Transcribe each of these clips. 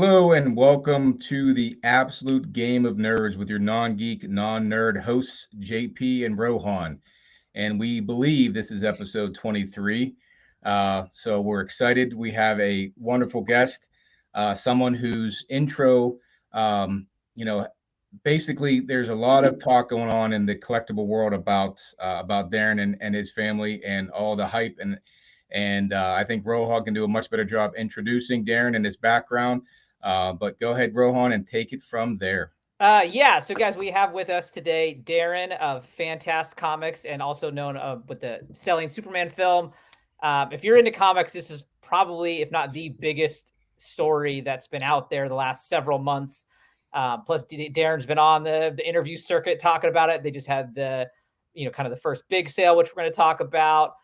Hello and welcome to the Absolute Game of Nerds with your non-geek, non-nerd hosts JP and Rohan. And we believe this is episode 23. So we're excited. We have a wonderful guest, someone whose intro, um, you know, basically there's a lot of talk going on in the collectible world about Darren and his family and all the hype and I think Rohan can do a much better job introducing Darren and his background. But go ahead, Rohan, and take it from there. So guys, we have with us today Darren of Fantast Comics, and also known with the Selling Superman film. If you're into comics, this is probably, if not the biggest story that's been out there the last several months. Plus, Darren's been on the interview circuit talking about it. They just had the, kind of the first big sale, which we're going to talk about.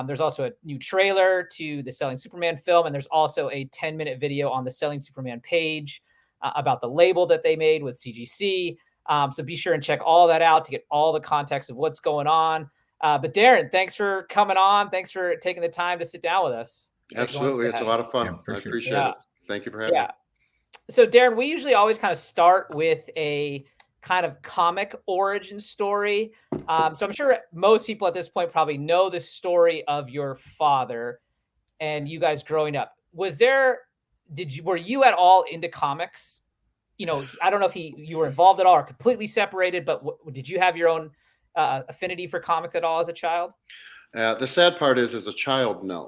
There's also a new trailer to the Selling Superman film, and there's also a 10-minute video on the Selling Superman page about the label that they made with CGC. So be sure and check all that out to get all the context of what's going on. But Darren, thanks for coming on. Thanks for taking the time to sit down with us. Absolutely. It's a lot of fun. I appreciate it. Thank you for having me. So Darren, we usually always kind of start with a kind of comic origin story. So I'm sure most people at this point probably know the story of your father and you guys growing up. Were you at all into comics? I don't know if you were involved at all or completely separated, but did you have your own affinity for comics at all as a child? The sad part is, as a child, no.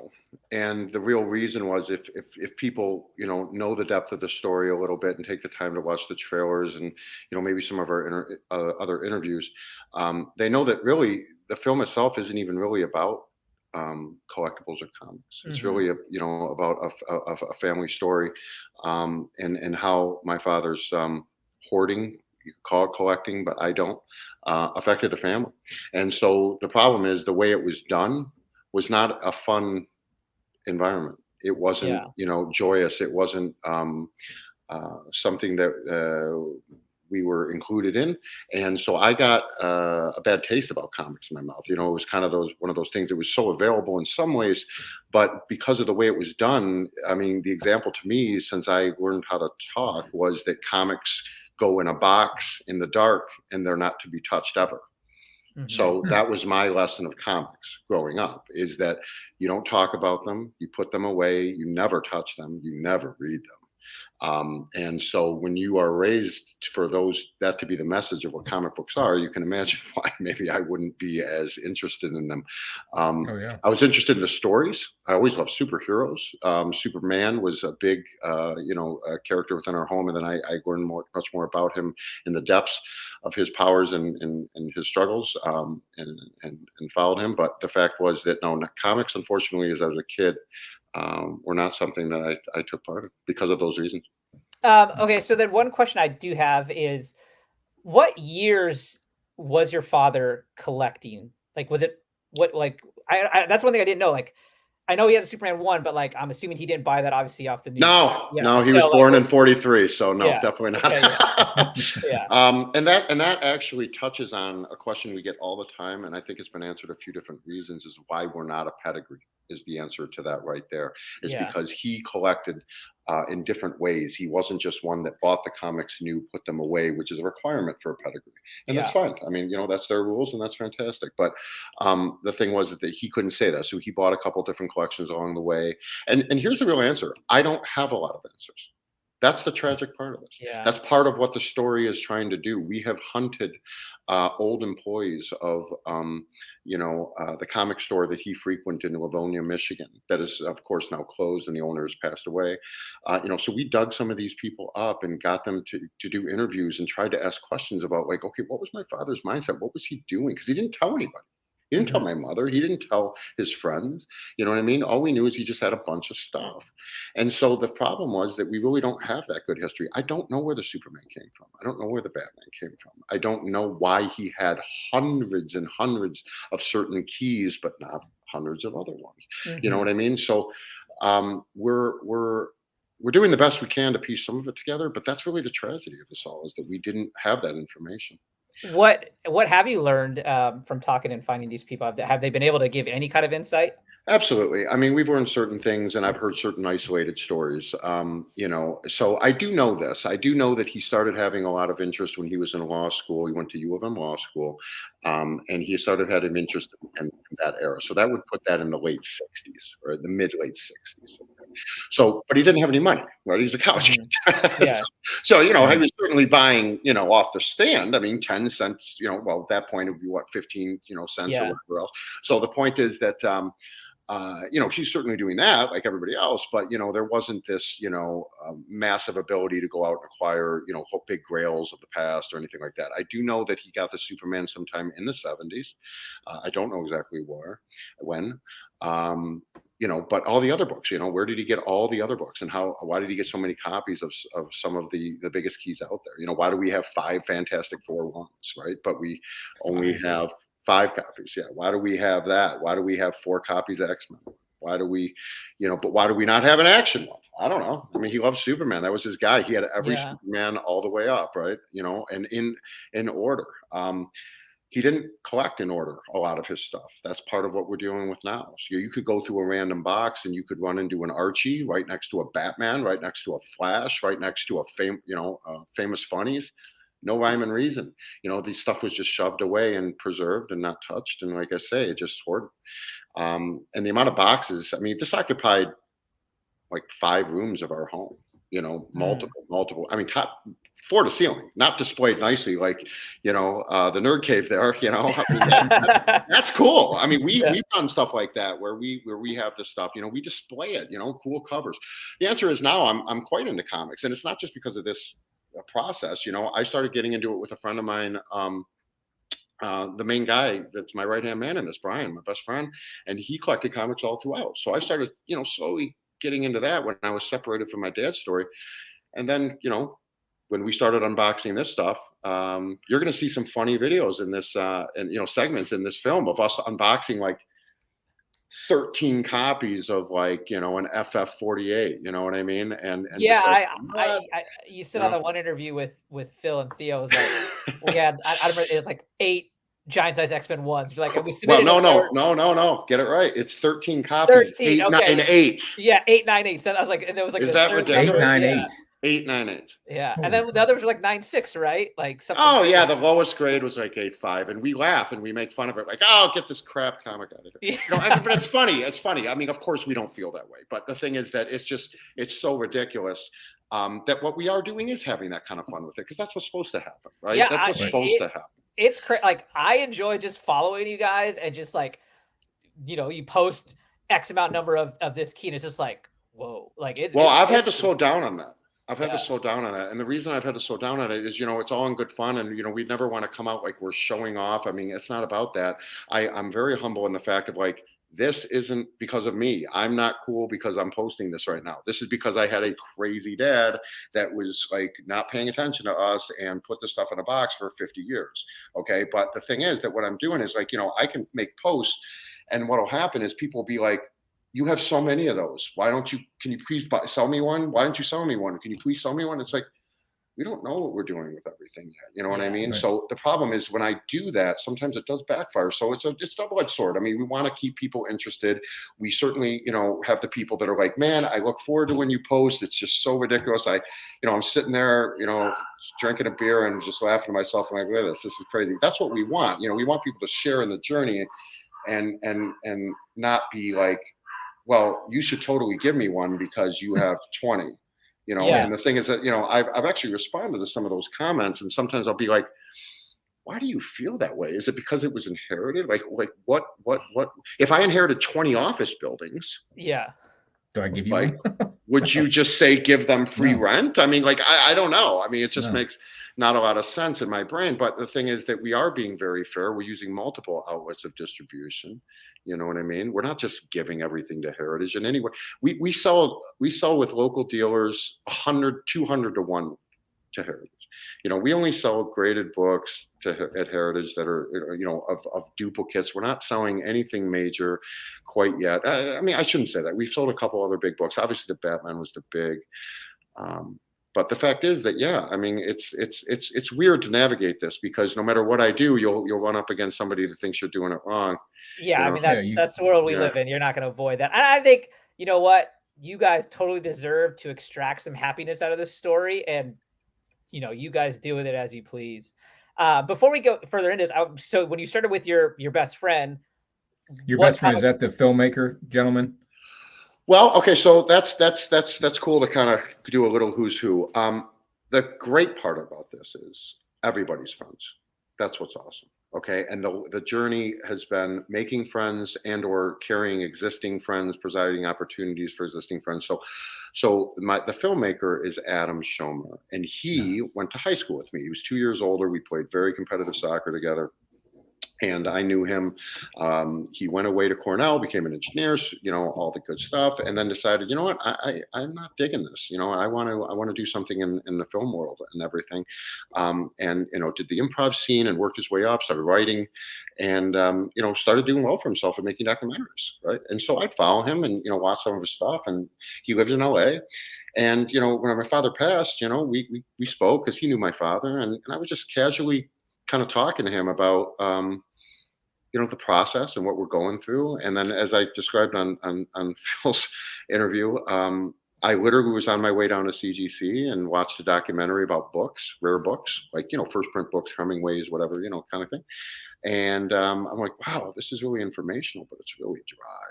And the real reason was if people, know the depth of the story a little bit and take the time to watch the trailers and, maybe some of our other interviews, they know that really the film itself isn't even really about collectibles or comics. It's really about a family story, and how my father's hoarding, you could call it collecting, but I don't, affected the family. And so the problem is the way it was done was not a fun environment. It wasn't, joyous. It wasn't something that we were included in. And so I got a bad taste about comics in my mouth. It was kind of one of those things that was so available in some ways, but because of the way it was done, I mean, the example to me, since I learned how to talk, was that comics go in a box in the dark and they're not to be touched ever. Mm-hmm. So that was my lesson of comics growing up, is that you don't talk about them, you put them away, you never touch them, you never read them. And so when you are raised for that to be the message of what comic books are, you can imagine why maybe I wouldn't be as interested in them. I was interested in the stories. I always loved superheroes. Superman was a big, character within our home. And then I learned much more about him in the depths of his powers and his struggles, and followed him. But the fact was that comics, unfortunately, as I was a kid, were not something that I took part in because of those reasons. Okay, so then one question I do have is, what years was your father collecting? Like, was it I that's one thing I didn't know. Like, I know he has a Superman 1, but I'm assuming he didn't buy that obviously off the news. No, he was born in 43, so no, definitely not. Okay, and that actually touches on a question we get all the time, and I think it's been answered a few different reasons, is why we're not a pedigree. Is the answer to that right there, is because he collected in different ways. He wasn't just one that bought the comics, knew, put them away, which is a requirement for a pedigree. And that's fine. I mean, that's their rules and that's fantastic. But the thing was that he couldn't say that. So he bought a couple different collections along the way. And here's the real answer. I don't have a lot of answers. That's the tragic part of this. Yeah. That's part of what the story is trying to do. We have hunted old employees of, the comic store that he frequented in Livonia, Michigan, that is, of course, now closed and the owner has passed away. So we dug some of these people up and got them to do interviews and tried to ask questions about, like, okay, what was my father's mindset? What was he doing? Because he didn't tell anybody. He didn't tell my mother. He didn't tell his friends. You know what I mean? All we knew is he just had a bunch of stuff. And so the problem was that we really don't have that good history. I don't know where the Superman came from. I don't know where the Batman came from. I don't know why he had hundreds and hundreds of certain keys, but not hundreds of other ones. Mm-hmm. You know what I mean? So we're doing the best we can to piece some of it together, but that's really the tragedy of this all, is that we didn't have that information. What have you learned from talking and finding these people? Have they been able to give any kind of insight? Absolutely. I mean, we've learned certain things and I've heard certain isolated stories. So I do know this. I do know that he started having a lot of interest when he was in law school. He went to U of M Law School, and he started having interest in that era. So that would put that in the late 60s or the mid late 60s. So, but he didn't have any money, right? He's a college kid. Yeah. So, he was certainly buying, off the stand. I mean, 10 cents, well, at that point it would be what, 15, cents or whatever else. So the point is that, he's certainly doing that like everybody else, but there wasn't this massive ability to go out and acquire big grails of the past or anything like that. I do know that he got the Superman sometime in the 70s. I don't know exactly when. But all the other books, where did he get all the other books, and why did he get so many copies of some of the biggest keys out there? Why do we have 5 Fantastic Four ones, right? But we only have 5 copies. Yeah. Why do we have that? Why do we have 4 copies of X-Men? Why do we, but why do we not have an action one? I don't know. I mean, he loved Superman. That was his guy. He had every Superman all the way up, right? And in order. He didn't collect in order a lot of his stuff. That's part of what we're dealing with now. So you could go through a random box and you could run into an Archie right next to a Batman, right next to a Flash, right next to a famous funnies. No rhyme and reason. These stuff was just shoved away and preserved and not touched. And like I say, it just hoarded. And the amount of boxes, I mean, this occupied like 5 rooms of our home, multiple, I mean, top floor to ceiling, not displayed nicely like, the nerd cave there, I mean, that's cool. I mean, we've done stuff like that where we have this stuff, we display it, cool covers. The answer is now I'm quite into comics, and it's not just because of this process. I started getting into it with a friend of mine, the main guy that's my right-hand man in this, Brian, my best friend, and he collected comics all throughout. So I started, slowly getting into that when I was separated from my dad's story. And then, when we started unboxing this stuff, you're going to see some funny videos in this, and segments in this film of us unboxing like 13 copies of like an FF48. You know what I mean? And yeah, you said on the one interview with Phil and Theo, it was like we had I remember it was like 8 giant size X-Men ones. You're like, we submitted. Well, no. Get it right. It's 13 copies. 13, 8, 9, 8. Yeah, 8, 9, 8. So I was like, and there was like is that ridiculous? 8, 9, 8. 8, 9, 8. Yeah, and then the others were like 9, 6, right? Like something. Oh yeah, the lowest grade was like 8, 5, and we laugh and we make fun of it, like, oh, get this crap comic out of here. But it's funny. It's funny. I mean, of course we don't feel that way, but the thing is that it's so ridiculous. That what we are doing is having that kind of fun with it, because that's what's supposed to happen, right? Yeah, that's what's supposed to happen. It's crazy. Like, I enjoy just following you guys and just like, you post X amount number of this key, and it's just like, whoa, like it's. Well, I've had to slow down on that. To slow down on that. And the reason I've had to slow down on it is, it's all in good fun. And, we'd never want to come out like we're showing off. I mean, it's not about that. I'm very humble in the fact of like, this isn't because of me. I'm not cool because I'm posting this right now. This is because I had a crazy dad that was like not paying attention to us and put the stuff in a box for 50 years. Okay. But the thing is that what I'm doing is like, I can make posts, and what'll happen is people will be like, you have so many of those. Can you please sell me one? Why don't you sell me one? Can you please sell me one? It's like, we don't know what we're doing with everything yet. You know what I mean? Right. So the problem is when I do that, sometimes it does backfire. So it's double-edged sword. I mean, we want to keep people interested. We certainly, have the people that are like, man, I look forward to when you post. It's just so ridiculous. I'm sitting there, drinking a beer and just laughing to myself. I'm like, look at this. This is crazy. That's what we want. We want people to share in the journey and not be like, well, you should totally give me one because you have 20, And the thing is that, I've actually responded to some of those comments, and sometimes I'll be like, why do you feel that way? Is it because it was inherited? Like what, if I inherited 20 office buildings? Yeah. Do I give you one? Would you just say, give them free rent? I mean, like, I don't know. I mean, it just makes not a lot of sense in my brain. But the thing is that we are being very fair. We're using multiple outlets of distribution. You know what I mean? We're not just giving everything to Heritage in any way. We sell with local dealers 100, 200 to 1 to Heritage. We only sell graded books at Heritage that are, of duplicates. We're not selling anything major quite yet. I mean, I shouldn't say that. We've sold a couple other big books. Obviously, the Batman was the big. But the fact is that, yeah, I mean, it's weird to navigate this, because no matter what I do, you'll run up against somebody that thinks you're doing it wrong. Yeah, You I know? mean, Yeah, that's the world we yeah. live in. You're not going to avoid that. And I think, you know what? You guys totally deserve to extract some happiness out of this story, and you know, you guys do with it as you please. Before we go further into this, so when you started with your best friend, Your what best friend, is that the filmmaker, gentleman? Well, okay, so that's cool to kind of do a little who's who. The great part about this is everybody's friends. That's what's awesome. Okay, and the journey has been making friends and or carrying existing friends, providing opportunities for existing friends. So the filmmaker is Adam Schomer, and he went to high school with me. He was 2 years older. We played very competitive soccer together. And I knew him. He went away to Cornell, became an engineer, you know, all the good stuff, and then decided, you know what, I'm not digging this. You know, I want to do something in the film world and everything. And you know, did the improv scene and worked his way up, started writing, and you know, started doing well for himself and making documentaries, right? And so I'd follow him and, you know, watch some of his stuff. And he lives in LA. And you know, when my father passed, you know, we spoke because he knew my father, and I was just casually kind of talking to him about you know, the process and what we're going through. And then, as I described on Phil's interview, I literally was on my way down to CGC and watched a documentary about books, rare books, like, you know, first print books, Hemingway's, whatever, you know, kind of thing. And I'm like, wow, this is really informational, but it's really dry,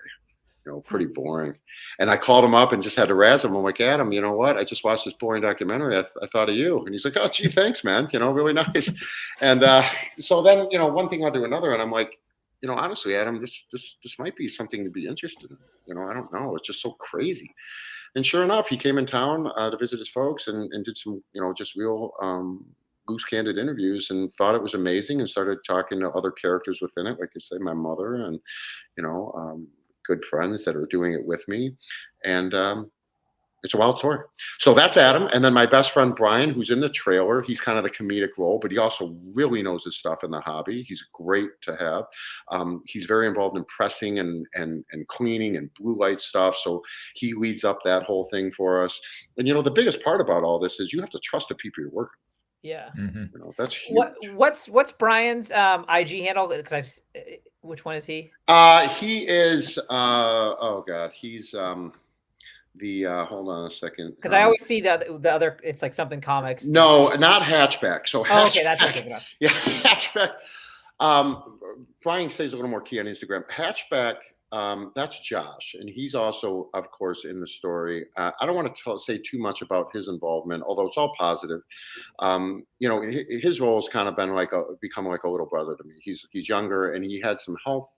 you know, pretty boring. And I called him up and just had to razz him. I'm like, Adam, you know what? I just watched this boring documentary. I thought of you. And he's like, oh, gee, thanks, man. You know, really nice. And so then, you know, one thing led to another. And I'm like, you know, honestly, Adam, this might be something to be interested in. You know, I don't know. It's just so crazy. And sure enough, he came in town to visit his folks and did some, you know, just real loose, candid interviews, and thought it was amazing, and started talking to other characters within it, like I say, my mother and, you know, good friends that are doing it with me. And it's a wild story. So that's Adam. And then my best friend, Brian, who's in the trailer. He's kind of the comedic role, but he also really knows his stuff in the hobby. He's great to have. He's very involved in pressing and cleaning and blue light stuff. So he leads up that whole thing for us. And, you know, the biggest part about all this is you have to trust the people you're working with. Yeah. Mm-hmm. You know, that's huge. What's Brian's IG handle? Because which one is he? He is oh God, he's hold on a second. Because I always see the other, it's like something comics. No, not Hatchback. So okay, that's what I'm thinking of. Yeah, Hatchback. Brian stays a little more key on Instagram. Hatchback, that's Josh, and he's also, of course, in the story. I don't want to say too much about his involvement, although it's all positive. You know, his role has kind of been become like a little brother to me. He's younger, and he had some health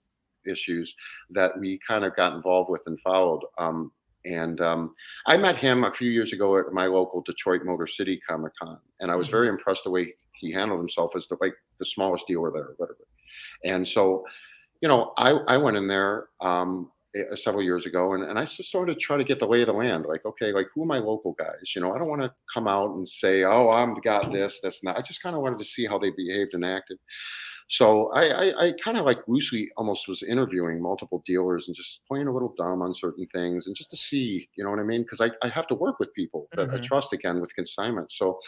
issues that we kind of got involved with and followed. And I met him a few years ago at my local Detroit Motor City Comic Con, and I was very impressed the way he handled himself as the smallest dealer there, or whatever. And so, you know, I went in there several years ago, and I just sort of try to get the lay of the land. Like, okay, like, who are my local guys? You know, I don't want to come out and say, oh, I've got this, and that. I just kind of wanted to see how they behaved and acted. So I kind of like loosely almost was interviewing multiple dealers and just playing a little dumb on certain things, and just to see, you know what I mean? Because I have to work with people that I trust again with consignment. So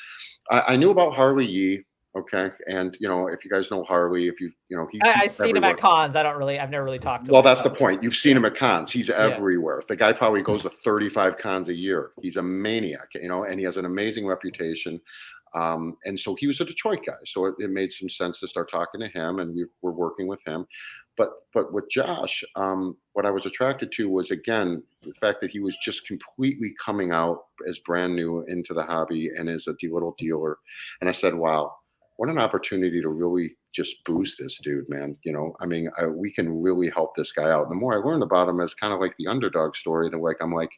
I knew about Harley Yee. Okay. And, you know, if you guys know Harley, if you know, I've seen him at cons. I've never really talked to him. Well, that's the point. You've seen him at cons. He's everywhere. The guy probably goes to 35 cons a year. He's a maniac, you know, and he has an amazing reputation. And so he was a Detroit guy. So it made some sense to start talking to him, and we were working with him. But with Josh, what I was attracted to was, again, the fact that he was just completely coming out as brand new into the hobby and as a little dealer. And I said, wow, what an opportunity to really just boost this dude, man. You know, I mean, we can really help this guy out. And the more I learned about him as kind of like the underdog story, I'm like,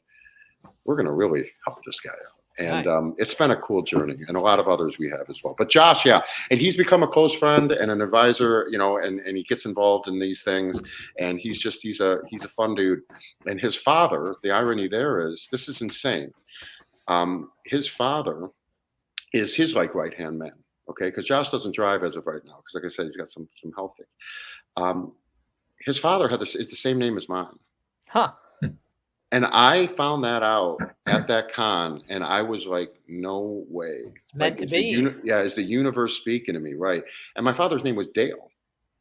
we're going to really help this guy out. And nice. It's been a cool journey, and a lot of others we have as well. But Josh, yeah, and he's become a close friend and an advisor, you know, and he gets involved in these things, and he's a fun dude. And his father, the irony there is, this is insane. His father is his like right-hand man, okay? Because Josh doesn't drive as of right now, because like I said, he's got some health things. His father is the same name as mine. Huh. And I found that out at that con, and I was like, no way. It's meant to be. Is the universe speaking to me, right? And my father's name was Dale.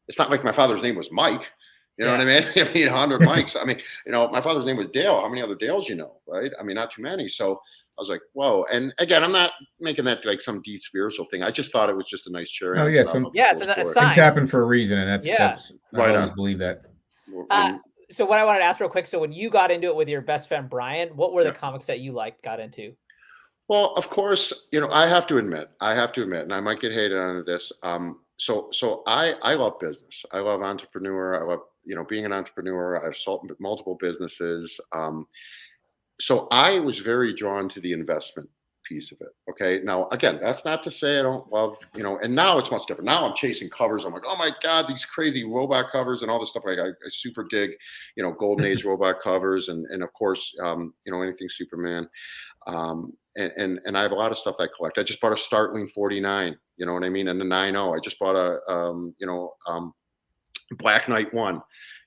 It's not like my father's name was Mike. You know what I mean? I mean, 100 Mikes. I mean, my father's name was Dale. How many other Dales you know, right? I mean, not too many. So I was like, whoa. And again, I'm not making that like some deep spiritual thing. I just thought it was just a nice cherry. Oh, yeah. It's a sign. Things happen for a reason. And that's right. I always believe that. So what I wanted to ask real quick. So when you got into it with your best friend, Brian, what were the comics that you got into? Well, of course, I have to admit, and I might get hated on this. So I love business. I love entrepreneur. I love, being an entrepreneur. I've sold multiple businesses. So I was very drawn to the investment piece of it. Okay. Now, again, that's not to say I don't love, and now it's much different. Now I'm chasing covers. I'm like, oh my God, these crazy robot covers and all this stuff. Like I super dig, golden age robot covers. And of course, anything Superman. And I have a lot of stuff I collect. I just bought a Startling 49, you know what I mean? And the 9.0. I just bought a, Black Knight 1,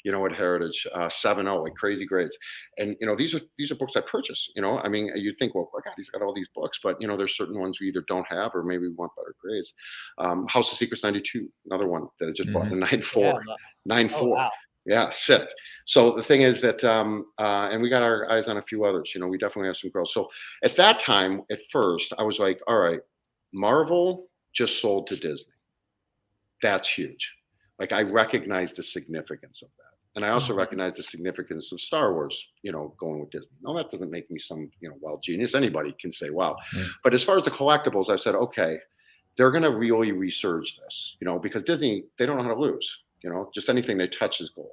at Heritage, 7.0, like crazy grades. And, these are books I purchase, I mean, you'd think, well, God, he's got all these books, but, there's certain ones we either don't have or maybe we want better grades. House of Secrets 92, another one that I just bought, the 9.4. 9.4. Oh, wow. Yeah, sick. So the thing is that, and we got our eyes on a few others, we definitely have some growth. So at that time, at first, I was like, all right, Marvel just sold to Disney. That's huge. Like I recognize the significance of that. And I also recognize the significance of Star Wars, going with Disney. No, that doesn't make me some, wild genius. Anybody can say, wow. Mm-hmm. But as far as the collectibles, I said, okay, they're going to really resurge this, because Disney, they don't know how to lose. Just anything they touch is gold.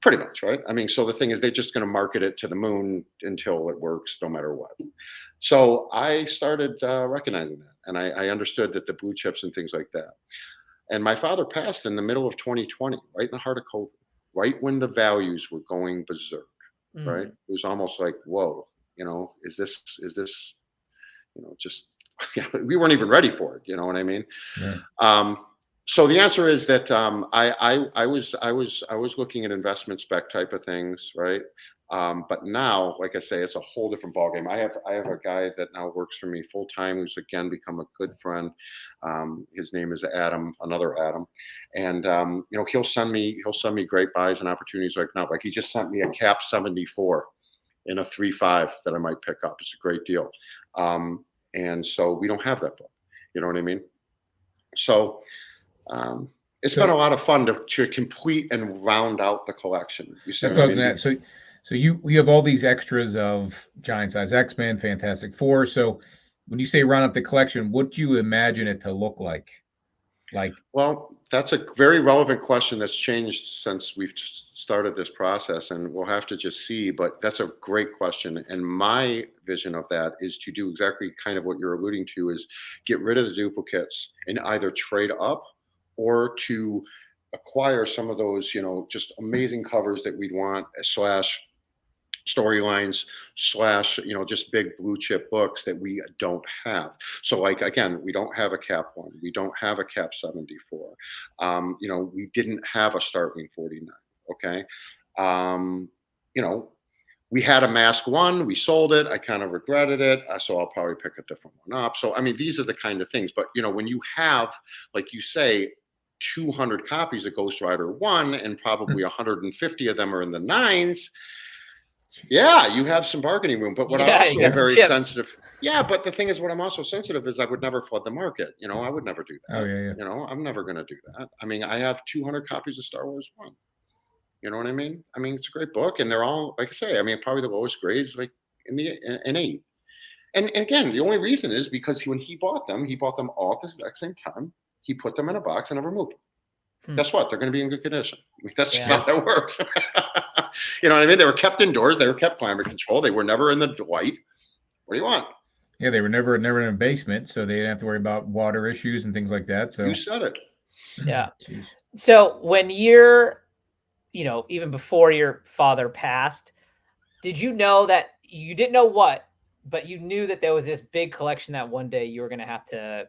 Pretty much, right? I mean, so the thing is, they're just going to market it to the moon until it works, no matter what. So I started recognizing that, and I understood that the blue chips and things like that. And my father passed in the middle of 2020, right in the heart of COVID, right when the values were going berserk, right? It was almost like, whoa, is this, just, we weren't even ready for it. You know what I mean? Yeah. So the answer is that I was looking at investment spec type of things, right? But now, like I say, it's a whole different ballgame. I have a guy that now works for me full time, who's again become a good friend. His name is Adam, another Adam, and he'll send me great buys and opportunities like now. Like he just sent me a Cap 74 in a 3.5 that I might pick up. It's a great deal, and so we don't have that book. You know what I mean? So. It's been a lot of fun to complete and round out the collection. You see that's what I was going to ask. So you have all these extras of Giant Size X-Men, Fantastic Four. So when you say round up the collection, what do you imagine it to look like? Well, that's a very relevant question that's changed since we've started this process, and we'll have to just see. But that's a great question. And my vision of that is to do exactly kind of what you're alluding to, is get rid of the duplicates and either trade up or to acquire some of those, just amazing covers that we'd want / storylines / just big blue chip books that we don't have. So like, again, we don't have a Cap 1. We don't have a Cap 74. We didn't have a Startling 49. Okay. We had a Mask 1. We sold it. I kind of regretted it. So I'll probably pick a different one up. So, I mean, these are the kind of things. But, when you have, like you say, 200 copies of Ghost Rider 1 and probably 150 of them are in the 9s. Yeah, you have some bargaining room. But what I'm also very sensitive. Yeah, but the thing is, what I'm also sensitive is I would never flood the market. I would never do that. Oh, yeah. I'm never going to do that. I mean, I have 200 copies of Star Wars 1. You know what I mean? I mean, it's a great book, and they're all, like I say, I mean, probably the lowest grades, like in an 8. And again, the only reason is because when he bought them all at the exact same time. He put them in a box and never moved them. Guess what? They're going to be in good condition. I mean, that's just how that works. You know what I mean? They were kept indoors. They were kept climate control. They were never in the light. What do you want? Yeah, they were never in a basement, so they didn't have to worry about water issues and things like that. So you said it. Yeah. Jeez. So when you're, even before your father passed, did you know that you didn't know what, but you knew that there was this big collection that one day you were going to have to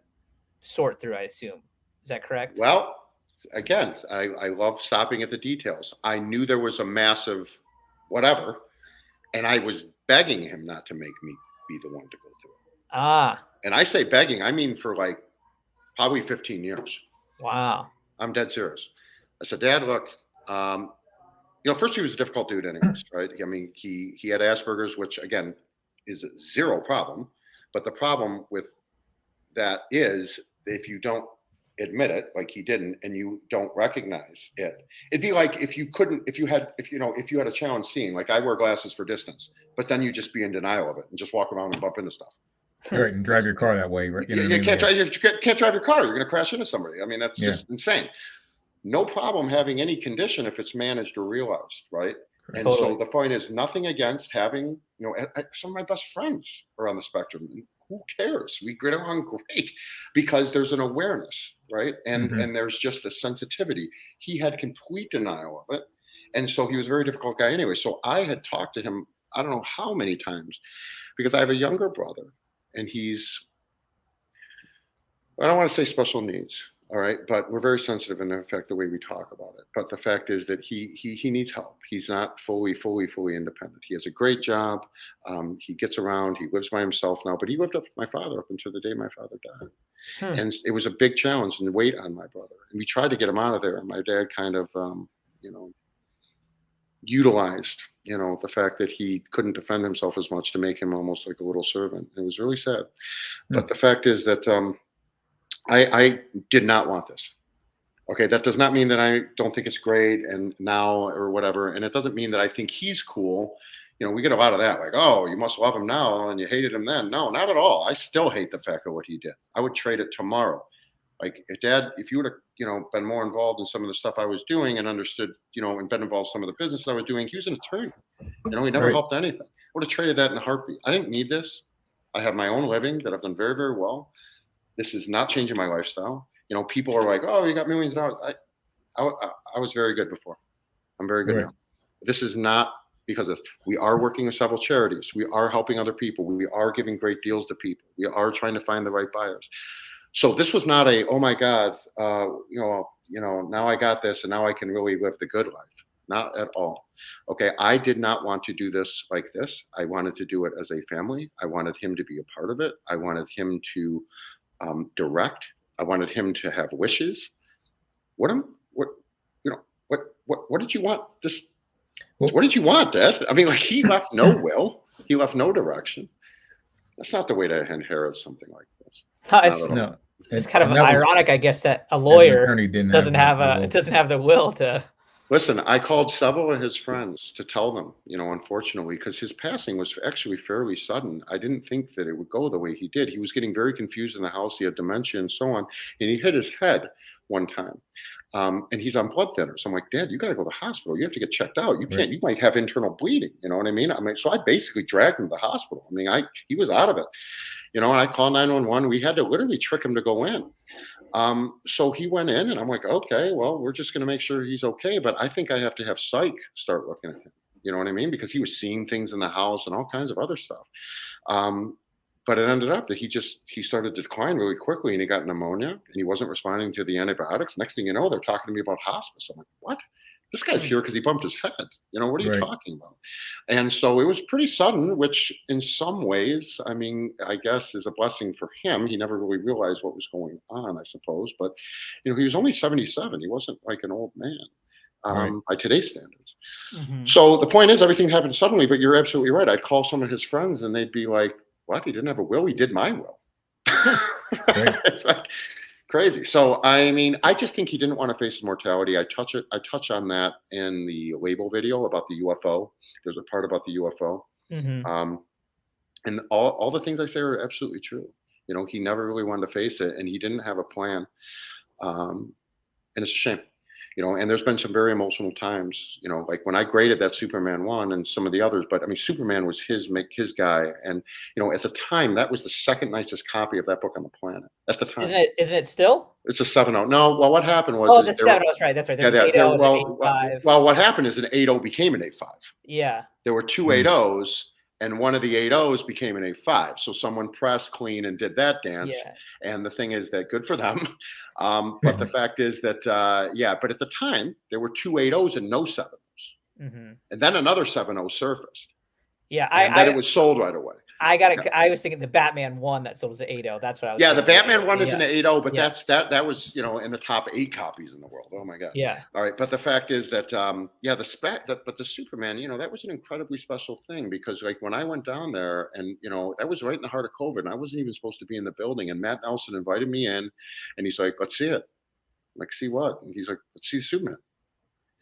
sort through, I assume. Is that correct? Well, again, I love stopping at the details. I knew there was a massive whatever, And I was begging him not to make me be the one to go through it. Ah. And I say begging, I mean for like probably 15 years. Wow. I'm dead serious. I said, Dad, look, first he was a difficult dude anyways, right? I mean, he had Asperger's, which again is zero problem. But the problem with that is if you don't admit it, like he didn't, and you don't recognize it, it'd be like if you had a challenge seeing, like I wear glasses for distance, but then you just be in denial of it and just walk around and bump into stuff. Right, and drive your car that way. Right? You can't drive your car. You're going to crash into somebody. I mean, that's just insane. No problem having any condition if it's managed or realized, right? And so the point is nothing against having, some of my best friends are on the spectrum. Who cares? We get along great because there's an awareness, right? And and there's just a sensitivity. He had complete denial of it. And so he was a very difficult guy anyway. So I had talked to him, I don't know how many times, because I have a younger brother and I don't want to say special needs. All right. But we're very sensitive in the fact the way we talk about it. But the fact is that he needs help. He's not fully independent. He has a great job. He gets around. He lives by himself now. But he lived up with my father up until the day my father died. And it was a big challenge and weight on my brother. And we tried to get him out of there. And my dad kind of, utilized, the fact that he couldn't defend himself as much to make him almost like a little servant. It was really sad. But the fact is that I did not want this. Okay, that does not mean that I don't think it's great and now or whatever. And it doesn't mean that I think he's cool. We get a lot of that, like, oh, you must love him now and you hated him then. No, not at all. I still hate the fact of what he did. I would trade it tomorrow. Like, Dad, if you would have, been more involved in some of the stuff I was doing and understood, and been involved in some of the business I was doing, he was an attorney. He never helped anything. I would have traded that in a heartbeat. I didn't need this. I have my own living that I've done very, very well. This is not changing my lifestyle. People are like, oh, you got millions of dollars. I was very good before. I'm very good now. This is not because of, we are working with several charities. We are helping other people. We are giving great deals to people. We are trying to find the right buyers. So this was not a, oh my God, now I got this and now I can really live the good life. Not at all. Okay. I did not want to do this like this. I wanted to do it as a family. I wanted him to be a part of it. I wanted him to direct. I wanted him to have wishes. What did you want? What did you want, Dad? I mean, like, he left no will. He left no direction. That's not the way to inherit something like this. It's kind of ironic, I guess, that a lawyer doesn't have the will to. Listen, I called several of his friends to tell them, unfortunately, because his passing was actually fairly sudden. I didn't think that it would go the way he did. He was getting very confused in the house. He had dementia and so on. And he hit his head one time. And he's on blood thinners. I'm like, Dad, you got to go to the hospital. You have to get checked out. You can't, you might have internal bleeding. You know what I mean? So I basically dragged him to the hospital. I mean, he was out of it. And I called 911. We had to literally trick him to go in. So he went in and I'm like, okay, well, we're just going to make sure he's okay. But I think I have to have psych start looking at him. You know what I mean? Because he was seeing things in the house and all kinds of other stuff. But it ended up that he started to decline really quickly and he got pneumonia and he wasn't responding to the antibiotics. Next thing you know, they're talking to me about hospice. I'm like, what? This guy's here because he bumped his head. What are you talking about? And so it was pretty sudden, which in some ways, I mean, I guess is a blessing for him. He never really realized what was going on, I suppose. But, he was only 77. He wasn't like an old man by today's standards. Mm-hmm. So the point is everything happened suddenly, but you're absolutely right. I'd call some of his friends and they'd be like, what? He didn't have a will. He did my will. It's like crazy. So, I mean, I just think he didn't want to face his mortality. I touch on that in the label video about the UFO. There's a part about the UFO. Mm-hmm. And all the things I say are absolutely true. He never really wanted to face it and he didn't have a plan. And it's a shame. And there's been some very emotional times, like when I graded that Superman 1 and some of the others, but I mean, Superman was his guy. And, at the time, that was the second nicest copy of that book on the planet at the time. Isn't it still? It's a 7.0. No, well, what happened was. Oh, it's a 7.0. That's right. There's an 8.0, well, what happened is an 8.0 became an 8.5. Yeah. There were two 8.0s. And one of the 8.0s became an 8.5. So someone pressed clean and did that dance. Yeah. And the thing is that good for them. But the fact is that, but at the time, there were two 8.0s and no 7.0s. Mm-hmm. And then another 7.0 surfaced. Yeah, and then it was sold right away. I was thinking the Batman one that sold was an 8.0. That's what I was. Yeah, the Batman one is an 8.0, but Yeah. that was in the top 8 copies in the world. Oh my god. Yeah. All right, but the fact is that but the Superman, that was an incredibly special thing, because like when I went down there, and that was right in the heart of COVID, and I wasn't even supposed to be in the building, and Matt Nelson invited me in, and he's like, "Let's see it." I'm like, "See what?" And he's like, "Let's see Superman."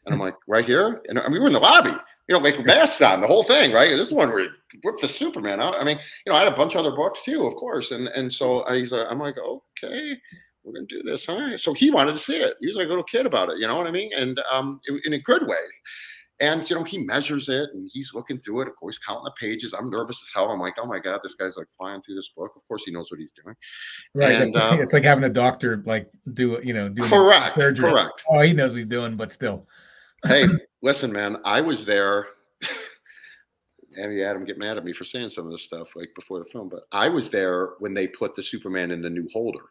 And I'm like, "Right here?" And we were in the lobby. Like masks on, the whole thing, right? This is one where he whipped the Superman out. I mean, I had a bunch of other books too, of course. And so I'm like, okay, we're going to do this. All right. So he wanted to see it. He was like a little kid about it. You know what I mean? And in a good way. And, he measures it and he's looking through it. Of course, counting the pages. I'm nervous as hell. I'm like, oh my God, this guy's like flying through this book. Of course, he knows what he's doing. Right. And, it's like having a doctor do correct, surgery. Correct. Oh, he knows what he's doing, but still. Hey, listen, man, I was there. Maybe Adam get mad at me for saying some of this stuff like before the film, but I was there when they put the Superman in the new holder,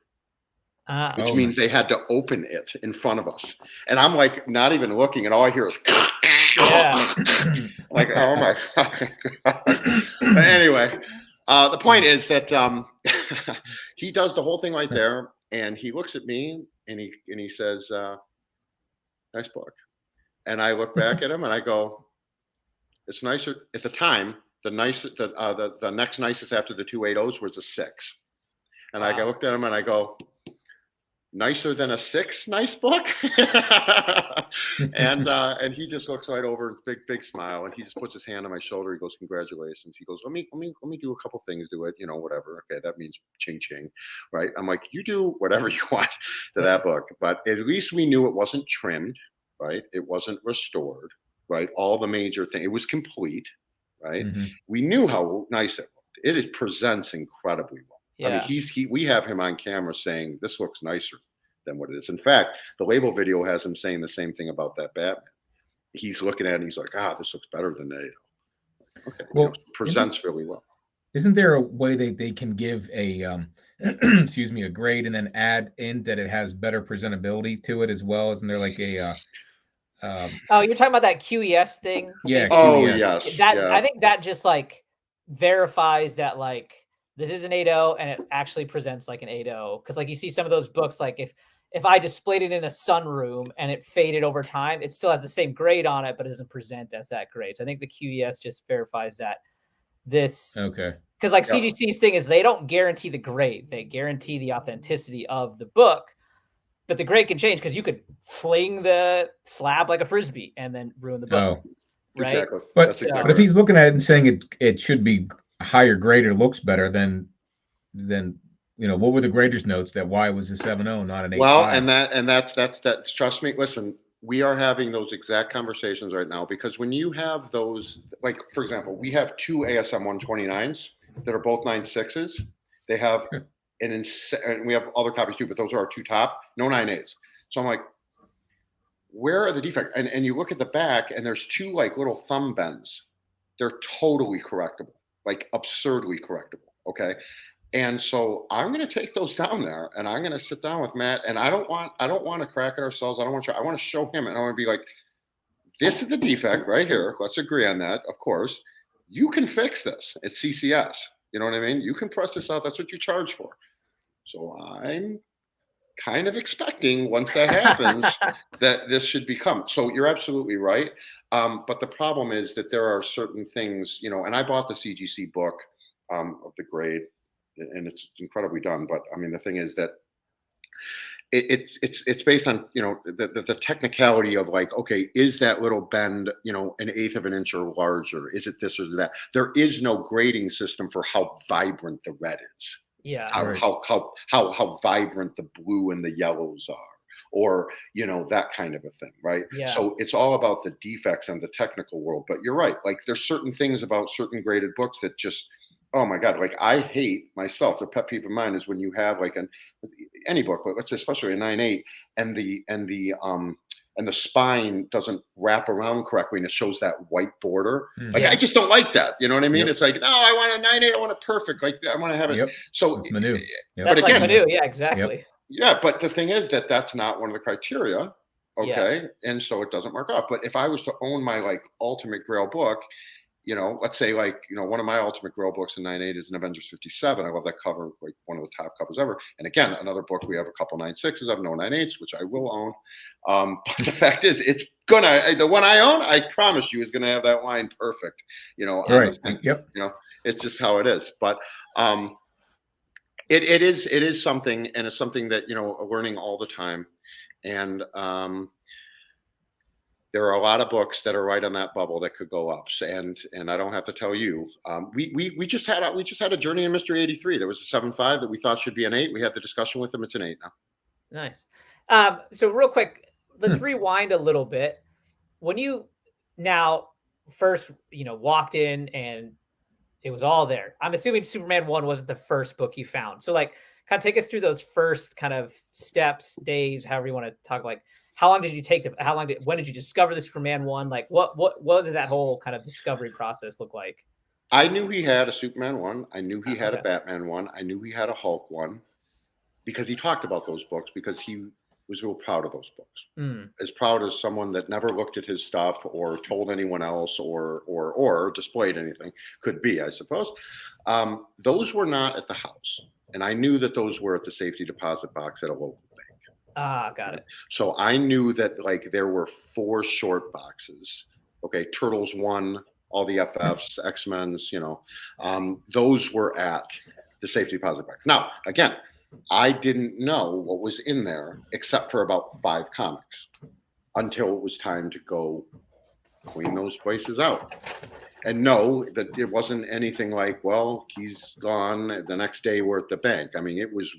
which means they had to open it in front of us. And I'm like, not even looking, and all I hear is like, oh my God. But anyway, the point is that he does the whole thing right there, and he looks at me and he says, "Nice book." And I look back at him and I go, "It's nicer." At the time, the next nicest after the 2 8.0s was a 6. And I looked at him and I go, "Nicer than a 6, nice book?" and he just looks right over, big smile, and he just puts his hand on my shoulder. He goes, "Congratulations." He goes, let me do a couple things to it, whatever. Okay, that means ching, right? I'm like, you do whatever you want to that book, but at least we knew it wasn't trimmed, right? It wasn't restored, right? All the major things. It was complete, right? Mm-hmm. We knew how nice it looked. It presents incredibly well. Yeah. I mean, we have him on camera saying this looks nicer than what it is. In fact, the label video has him saying the same thing about that Batman. He's looking at it and he's like, this looks better than that. Okay, well, presents really well. Isn't there a way they can give a excuse me, a grade and then add in that it has better presentability to it as well? Isn't there like a you're talking about that QES thing? Yeah. QES. Yes. I think that just like verifies that like this is an 8.0 and it actually presents like an 8.0. Because like you see some of those books, like if I displayed it in a sunroom and it faded over time, it still has the same grade on it, but it doesn't present as that grade. So I think the QES just verifies that this. Okay. Because like CGC's thing is they don't guarantee the grade. They guarantee the authenticity of the book. But the grade can change because you could fling the slab like a Frisbee and then ruin the book. Oh, right? Exactly. But if he's looking at it and saying it should be higher grade or looks better, then what were the graders' notes that why it was a 7.0, not an 8.5? Well, and that's trust me, listen, we are having those exact conversations right now, because when you have those, like for example, we have 2 ASM 129s that are both 9.6s. They have and we have other copies too, but those are our 2 top, no 9.8s. So I'm like, where are the defects? And you look at the back and there's 2 like little thumb bends. They're totally correctable, like absurdly correctable. Okay. And so I'm going to take those down there and I'm going to sit down with Matt, and I don't want to crack at ourselves. I want to show him, and I want to be like, this is the defect right here. Let's agree on that. Of course, you can fix this. It's CCS. You know what I mean? You can press this out. That's what you charge for. So I'm kind of expecting once that happens that this should become. So you're absolutely right. But the problem is that there are certain things, and I bought the CGC book of the grade, and it's incredibly done. But I mean, the thing is that it's based on, the technicality of like, okay, is that little bend, an 1/8 of an inch or larger? Is it this or that? There is no grading system for how vibrant the red is. Yeah. How vibrant the blue and the yellows are, or, that kind of a thing. Right. Yeah. So it's all about the defects and the technical world, but you're right. Like there's certain things about certain graded books that just, oh my God, like I hate myself. The pet peeve of mine is when you have like any book, but let's say especially a 9.8 and the spine doesn't wrap around correctly and it shows that white border. Like I just don't like that. You know what I mean? Yep. It's like, no, I want a 9.8. I want it perfect. Like I want to have it. Yep. So it's Manu. Yep. That's like Manu. Yeah, exactly. Yep. Yeah, but the thing is that's not one of the criteria. Okay. Yeah. And so it doesn't mark off. But if I was to own my like ultimate grail book, let's say like, one of my Ultimate Grail books in 9.8 is an Avengers 57. I love that cover, like one of the top covers ever. And again, another book, we have a couple 9.6s. I have no 9.8s, which I will own. But the fact is, the one I own, I promise you, is gonna have that line perfect. Right. Yep. It's just how it is. But it is something, and it's something that learning all the time. And there are a lot of books that are right on that bubble that could go up, and I don't have to tell you. We just had a Journey in Mystery 83. There was a 7.5 that we thought should be an 8. We had the discussion with them. It's an 8 now. Nice. So real quick, let's rewind a little bit. When you now first walked in and it was all there, I'm assuming Superman 1 wasn't the first book you found. So like, kind of take us through those first kind of steps, days, however you want to talk. Like, how long did you take when did you discover the Superman 1? Like what did that whole kind of discovery process look like? I knew he had a Superman 1. I knew he had a Batman 1. I knew he had a Hulk 1 because he talked about those books, because he was real proud of those books. As proud as someone that never looked at his stuff or told anyone else or displayed anything could be, I suppose. Those were not at the house. And I knew that those were at the safety deposit box at a local bank. Got it. So I knew that like there were 4 short boxes. Okay, Turtles 1, all the FFs, X-Men's, those were at the safety deposit box. Now, again, I didn't know what was in there except for about 5 comics until it was time to go clean those places out. And know that it wasn't anything like, well, he's gone, the next day we're at the bank. I mean, it was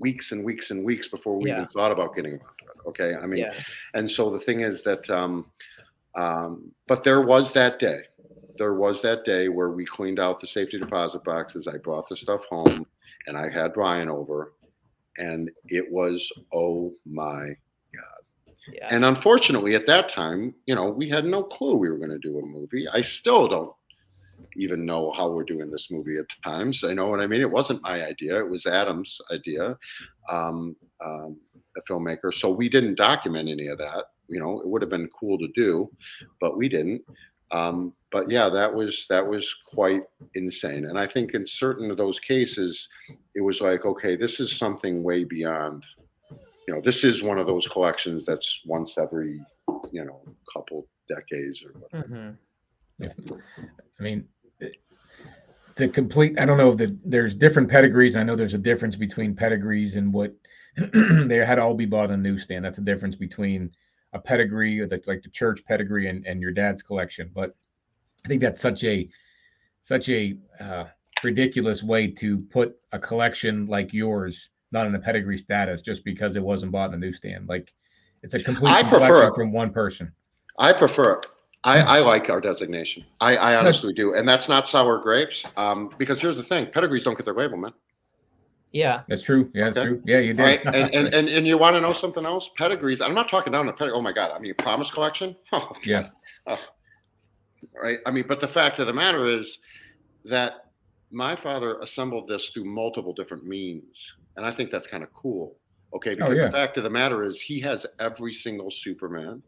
weeks and weeks and weeks before we even thought about getting around to it. Okay. I mean, and so the thing is that, but there was that day. There was that day where we cleaned out the safety deposit boxes. I brought the stuff home and I had Brian over, and it was, oh my God. Yeah. And unfortunately at that time, we had no clue we were going to do a movie. I still don't even know how we're doing this movie at times. I know what I mean? It wasn't my idea. It was Adam's idea, the filmmaker. So we didn't document any of that. It would have been cool to do, but we didn't. But yeah, that was quite insane. And I think in certain of those cases, it was like, okay, this is something way beyond, this is one of those collections that's once every, couple decades or whatever. I mean, the complete, I don't know if there's different pedigrees. I know there's a difference between pedigrees and what they had to all be bought on newsstand. That's the difference between a pedigree, or like the church pedigree and your dad's collection. But I think that's such a ridiculous way to put a collection like yours not in a pedigree status just because it wasn't bought in the newsstand. Like, it's a complete collection from one person. I prefer it. I like our designation. I honestly do. And that's not sour grapes. Because here's the thing, pedigrees don't get their label, man. Yeah. That's true. Yeah, that's true. Yeah, you did. Right? And you want to know something else? Pedigrees, I'm not talking down to pedigree. Oh my God. I mean, Promise Collection. Oh, yeah. Oh. Right. I mean, but the fact of the matter is that my father assembled this through multiple different means. And I think that's kind of cool. Okay. Because the fact of the matter is he has every single Superman.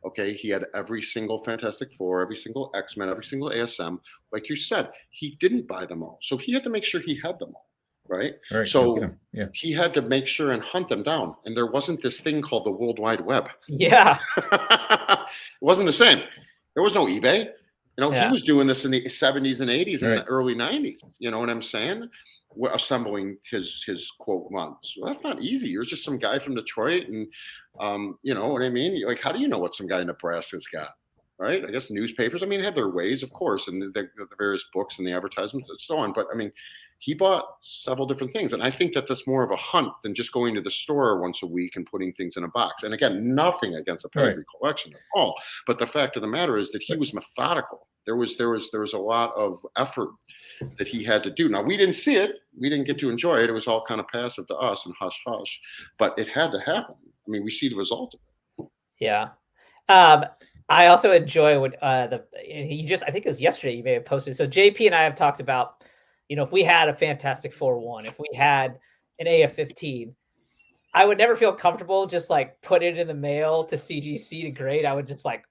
Okay. He had every single Fantastic Four, every single X-Men, every single ASM. Like you said, he didn't buy them all. So he had to make sure he had them all. Right. So he had to make sure and hunt them down. And there wasn't this thing called the World Wide Web. Yeah. It wasn't the same. There was no eBay. He was doing this in the 70s and 80s and the early 90s. You know what I'm saying? We're assembling his quote runs. Well, that's not easy. You're just some guy from Detroit, and you know what I mean? Like, how do you know what some guy in Nebraska's got? Right? I guess newspapers, I mean, they have their ways, of course, and the various books and the advertisements and so on. But I mean, he bought several different things. And I think that that's more of a hunt than just going to the store once a week and putting things in a box. And again, nothing against the pedigree collection at all. But the fact of the matter is that he was methodical. There was a lot of effort that he had to do. Now, we didn't see it. We didn't get to enjoy it. It was all kind of passive to us and hush hush. But it had to happen. I mean, we see the result of it. Yeah. I also enjoy what I think it was yesterday you may have posted. So JP and I have talked about, if we had a Fantastic Four 1, if we had an AF-15, I would never feel comfortable just like put it in the mail to CGC to grade. I would just like,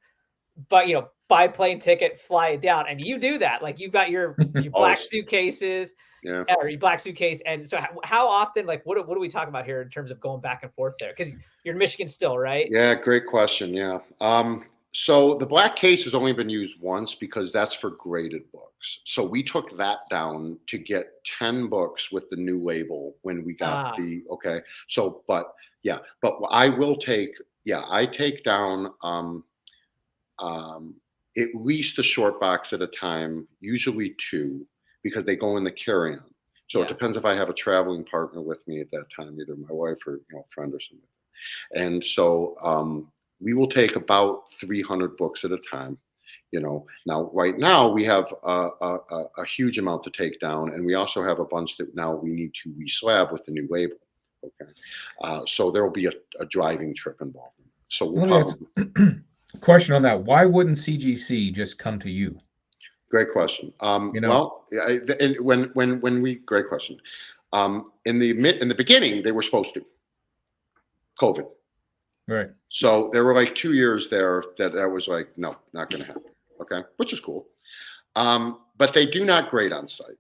but buy buy a plane ticket, fly it down. And you do that. Like, you've got your black suitcases. Yeah. Or your black suitcase. And so how often, like, what do we talk about here in terms of going back and forth there? Because you're in Michigan still, right? Yeah, great question. Yeah. So the black case has only been used once because that's for graded books. So we took that down to get 10 books with the new label when we got okay. So, but I will take, I take down at least a short box at a time, usually 2, because they go in the carry-on. So it depends if I have a traveling partner with me at that time, either my wife or a friend or something. And so we will take about 300 books at a time. Now right now we have a huge amount to take down, and we also have a bunch that now we need to reslab with the new label. Okay, so there will be a driving trip involved. So we'll question on that: why wouldn't CGC just come to you? Great question. Well, when we great question. In the beginning, they were supposed to. COVID. Right. So there were like 2 years there that was like, no, not going to happen. Okay, which is cool. But they do not grade on site.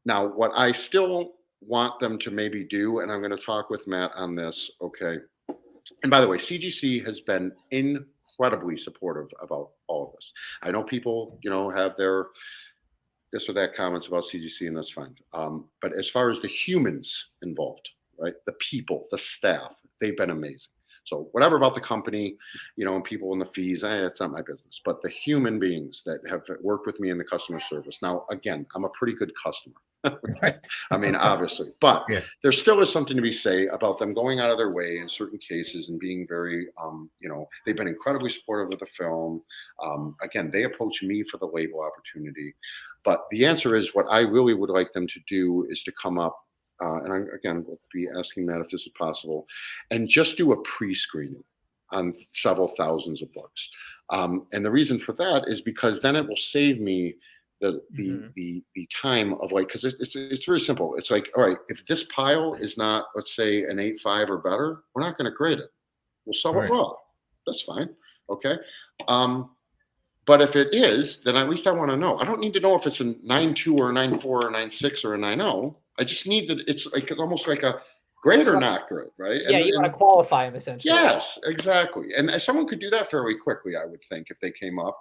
Now, what I still want them to maybe do, and I'm going to talk with Matt on this. Okay. And by the way, CGC has been incredibly supportive about all of this. I know people, have their this or that comments about CGC, and that's fine. But as far as the humans involved, right, the people, the staff, they've been amazing. So whatever about the company, and people in the fees, it's not my business. But the human beings that have worked with me in the customer service. Now, again, I'm a pretty good customer. Right. I mean, obviously, but there still is something to be said about them going out of their way in certain cases and being very, they've been incredibly supportive of the film. Again, they approached me for the label opportunity, but the answer is what I really would like them to do is to come up, and again, we'll be asking Matt if this is possible, and just do a pre-screening on several thousands of books. And the reason for that is because then it will save me the time of like, because it's very simple. It's like, all right, if this pile is not, let's say, an 8.5 or better, we're not going to grade it. We'll sell it raw. That's fine. Okay. But if it is, then at least I want to know. I don't need to know if it's a 9.2 or a 9.4 or a 9.6 or a 9.0. I just need that it's like almost like a grade or not grade, right? Yeah, you want to qualify them essentially. Yes, exactly. And someone could do that fairly quickly, I would think, if they came up.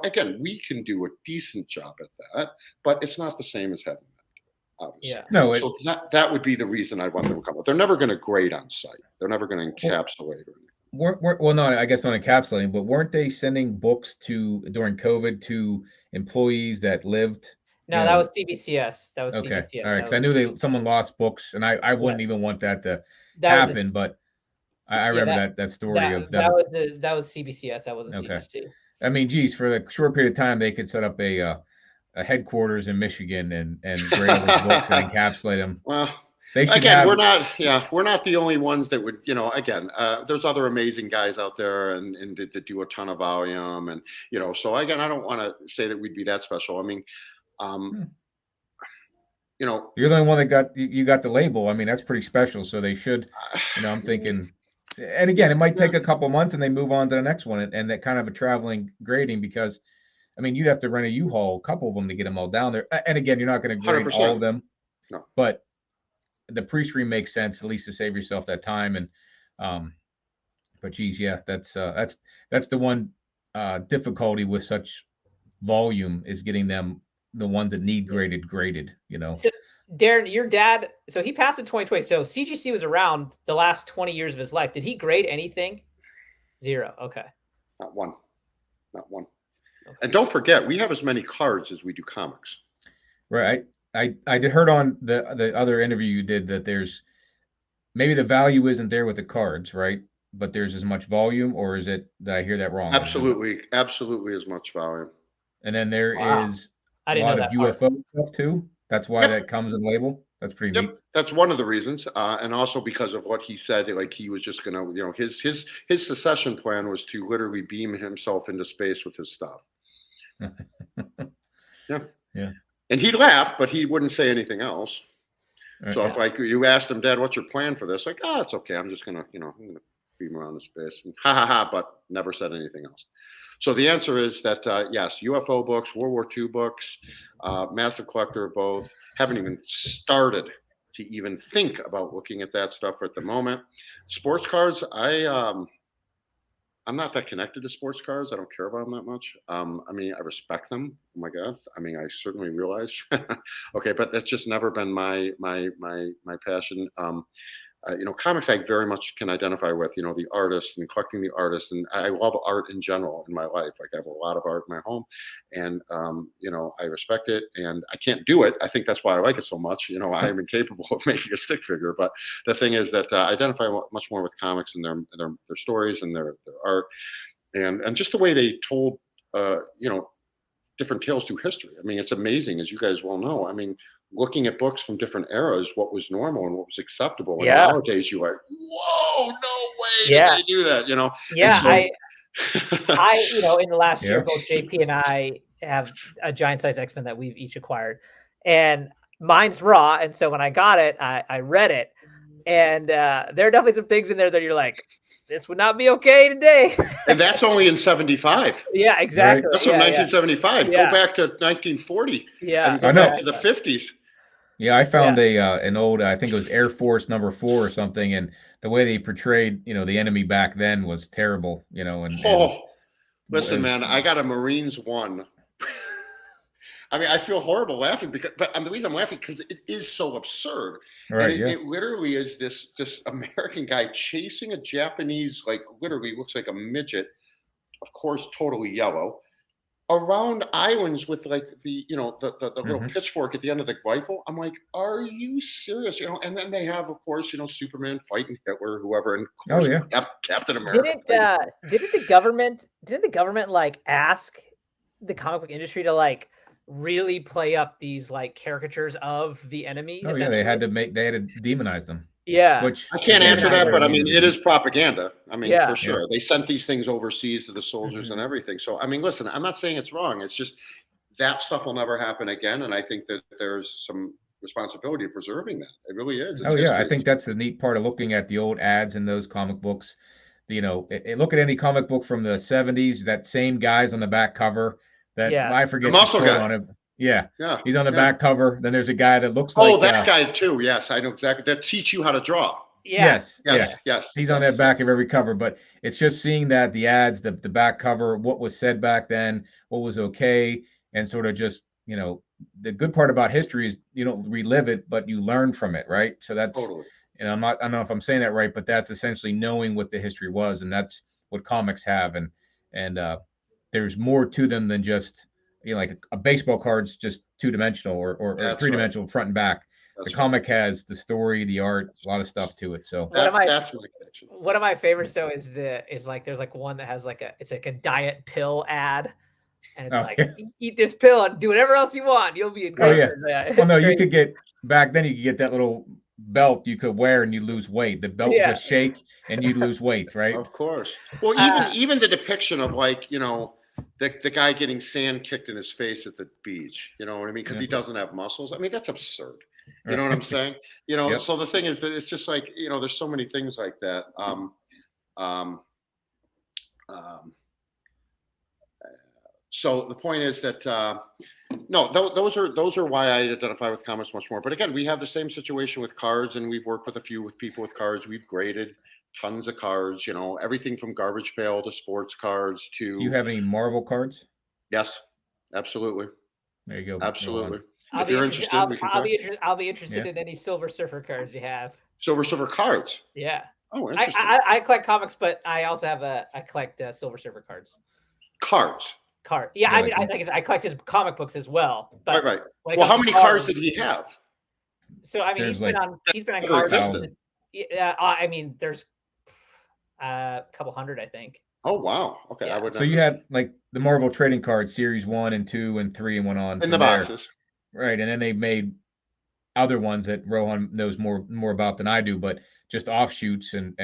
Again, we can do a decent job at that, but it's not the same as having that, obviously. Yeah. No. So that would be the reason I want them to come up. They're never going to grade on site. They're never going to encapsulate or anything. Well, no, I guess not encapsulating, but weren't they sending books during COVID to employees that lived? No, that was CBCS. That was okay. CBCS. All right, because I knew someone lost books, and I wouldn't even want that to happen. But I remember that story of them. That was CBCS. That wasn't CBC. I mean, geez, for a short period of time, they could set up a headquarters in Michigan and grade all these books and encapsulate them. Well, they should we're not the only ones that would, again, there's other amazing guys out there and that do a ton of volume. And, so again, I don't want to say that we'd be that special. I mean, you're the only one that you got the label. I mean, that's pretty special. So they should, I'm thinking, and again, it might take a couple months and they move on to the next one and that kind of a traveling grading, because I mean, you'd have to rent a U-Haul, a couple of them to get them all down there. And again, you're not going to grade 100%. all of them, no. But the pre-screen makes sense, at least to save yourself that time. And, but geez, yeah, that's the one difficulty with such volume is getting them, the ones that need graded. So, Darren, your dad, so he passed in 2020. So CGC was around the last 20 years of his life. Did he grade anything? 0. Okay. Not one. Okay. And don't forget, we have as many cards as we do comics. Right. I heard on the other interview you did that there's maybe the value isn't there with the cards, right? But there's as much volume, or is it, did I hear that wrong? Absolutely as much volume. And then there is a lot of UFO stuff too. That's why that comes in label. That's pretty neat. That's one of the reasons, and also because of what he said. Like he was just gonna, his succession plan was to literally beam himself into space with his stuff. Yeah. And he'd laugh, but he wouldn't say anything else. So if you asked him, Dad, what's your plan for this? Like, it's okay. I'm just gonna, beam around his face. And ha ha ha, but never said anything else. So the answer is that yes, UFO books, World War II books, massive collector of both. Haven't even started to even think about looking at that stuff at the moment. Sports cars, I'm not that connected to sports cars. I don't care about them that much. I mean, I respect them. Oh my God. I mean, I certainly realize. Okay, but that's just never been my passion. Comics I very much can identify with. The artist and collecting the artist, and I love art in general in my life. Like I have a lot of art in my home, and I respect it, and I can't do it. I think that's why I like it so much. I am incapable of making a stick figure, but the thing is that I identify much more with comics and their stories and their art, and just the way they told different tales through history. I mean, it's amazing, as you guys well know. I mean, looking at books from different eras, what was normal and what was acceptable. And nowadays you're like, whoa, no way did they do that, Yeah, so, I in the last year, both JP and I have a giant size X-Men that we've each acquired. And mine's raw. And so when I got it, I read it. And there are definitely some things in there that you're like, this would not be okay today. And that's only in 75. Yeah, exactly. Right? That's from 1975. Yeah. Go back to 1940. Yeah. And go back to the 50s. Yeah, I found an old, I think it was Air Force number 4 or something, and the way they portrayed, the enemy back then was terrible, Listen, man, I got a Marines 1. I mean, I feel horrible laughing but the reason I'm laughing because it is so absurd. Right, and it literally is this American guy chasing a Japanese, like literally looks like a midget, of course, totally yellow, around islands with like the little pitchfork at the end of the rifle. I'm like, are you serious? And then they have, of course, Superman fighting Hitler, whoever, and of course, Captain America. Didn't the government like ask the comic book industry to like really play up these like caricatures of the enemy? Oh yeah, they had to demonize them. Yeah, which I can't answer that, but I mean, it is propaganda. I mean, for sure, they sent these things overseas to the soldiers and everything. So I mean, listen, I'm not saying it's wrong. It's just that stuff will never happen again, and I think that there's some responsibility of preserving that. It really is. It's history. I think that's the neat part of looking at the old ads in those comic books. Look at any comic book from the 70s. That same guy's on the back cover. I forget the muscle guy on him. Yeah. He's on the back cover. Then there's a guy that looks like that guy too. Yes, I know exactly. That teach you how to draw. Yes. He's on that back of every cover, but it's just seeing that the ads, the back cover, what was said back then, what was okay, and sort of just the good part about history is you don't relive it, but you learn from it, right? So that's totally. And I don't know if I'm saying that right, but that's essentially knowing what the history was, and that's what comics have, and there's more to them than just like a baseball card's just 2-dimensional or 3-dimensional front and back. The comic has the story, the art, a lot of stuff to it. So one of my favorites though is like there's like one that has it's like a diet pill ad, and it's eat this pill and do whatever else you want. You'll be in great. You could get back then. You could get that little belt you could wear and you lose weight. The belt just shake and you lose weight, right? Of course. Well, even the depiction of the guy getting sand kicked in his face at the beach, you know what I mean? Because he doesn't have muscles. I mean, that's absurd. You know what I'm saying? So the thing is that it's just like, there's so many things like that. So the point is that, no, those are why I identify with comics much more. But again, we have the same situation with cards, and we've worked with people with cards. We've graded tons of cards, everything from garbage pail to sports cards to. Do you have any Marvel cards? Yes, absolutely. There you go. Absolutely. If you're interested, I'll be interested in any Silver Surfer cards you have. Silver Surfer cards. Yeah. Oh, interesting. I collect comics, but I also have I collect Silver Surfer cards. Cards. Yeah, I mean, I collect his comic books as well. But right. Well, how many cards did he have? So I mean, he's been on cards. Yeah, I mean, there's a couple hundred, I think. Oh wow! Okay, I would. So you had like the Marvel trading cards, series 1 and 2 and 3, and went on in the boxes, right? And then they made other ones that Rohan knows more about than I do, but just offshoots and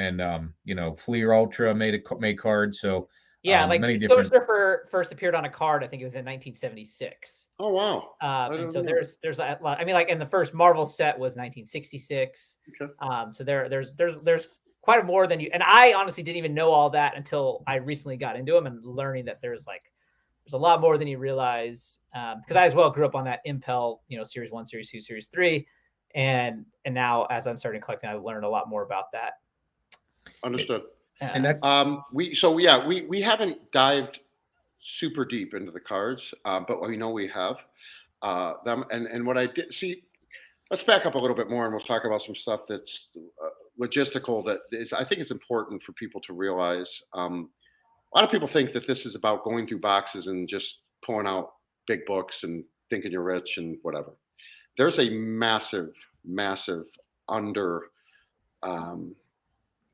Fleer Ultra made cards. So yeah, like Silver Surfer first appeared on a card. I think it was in 1976. Oh wow! And so there's a lot. I mean, like, and the first Marvel set was 1966. Okay. So there's quite more than you. And I honestly didn't even know all that until I recently got into them and learning that there's a lot more than you realize. Because I as well grew up on that Impel, Series 1, Series 2, Series 3. And now as I'm starting collecting, I learned a lot more about that. Understood. And that's we haven't dived super deep into the cards, but we know we have them. And what I did see, let's back up a little bit more, and we'll talk about some stuff that's logistical. That is, I think, it's important for people to realize. A lot of people think that this is about going through boxes and just pulling out big books and thinking you're rich and whatever. There's a massive under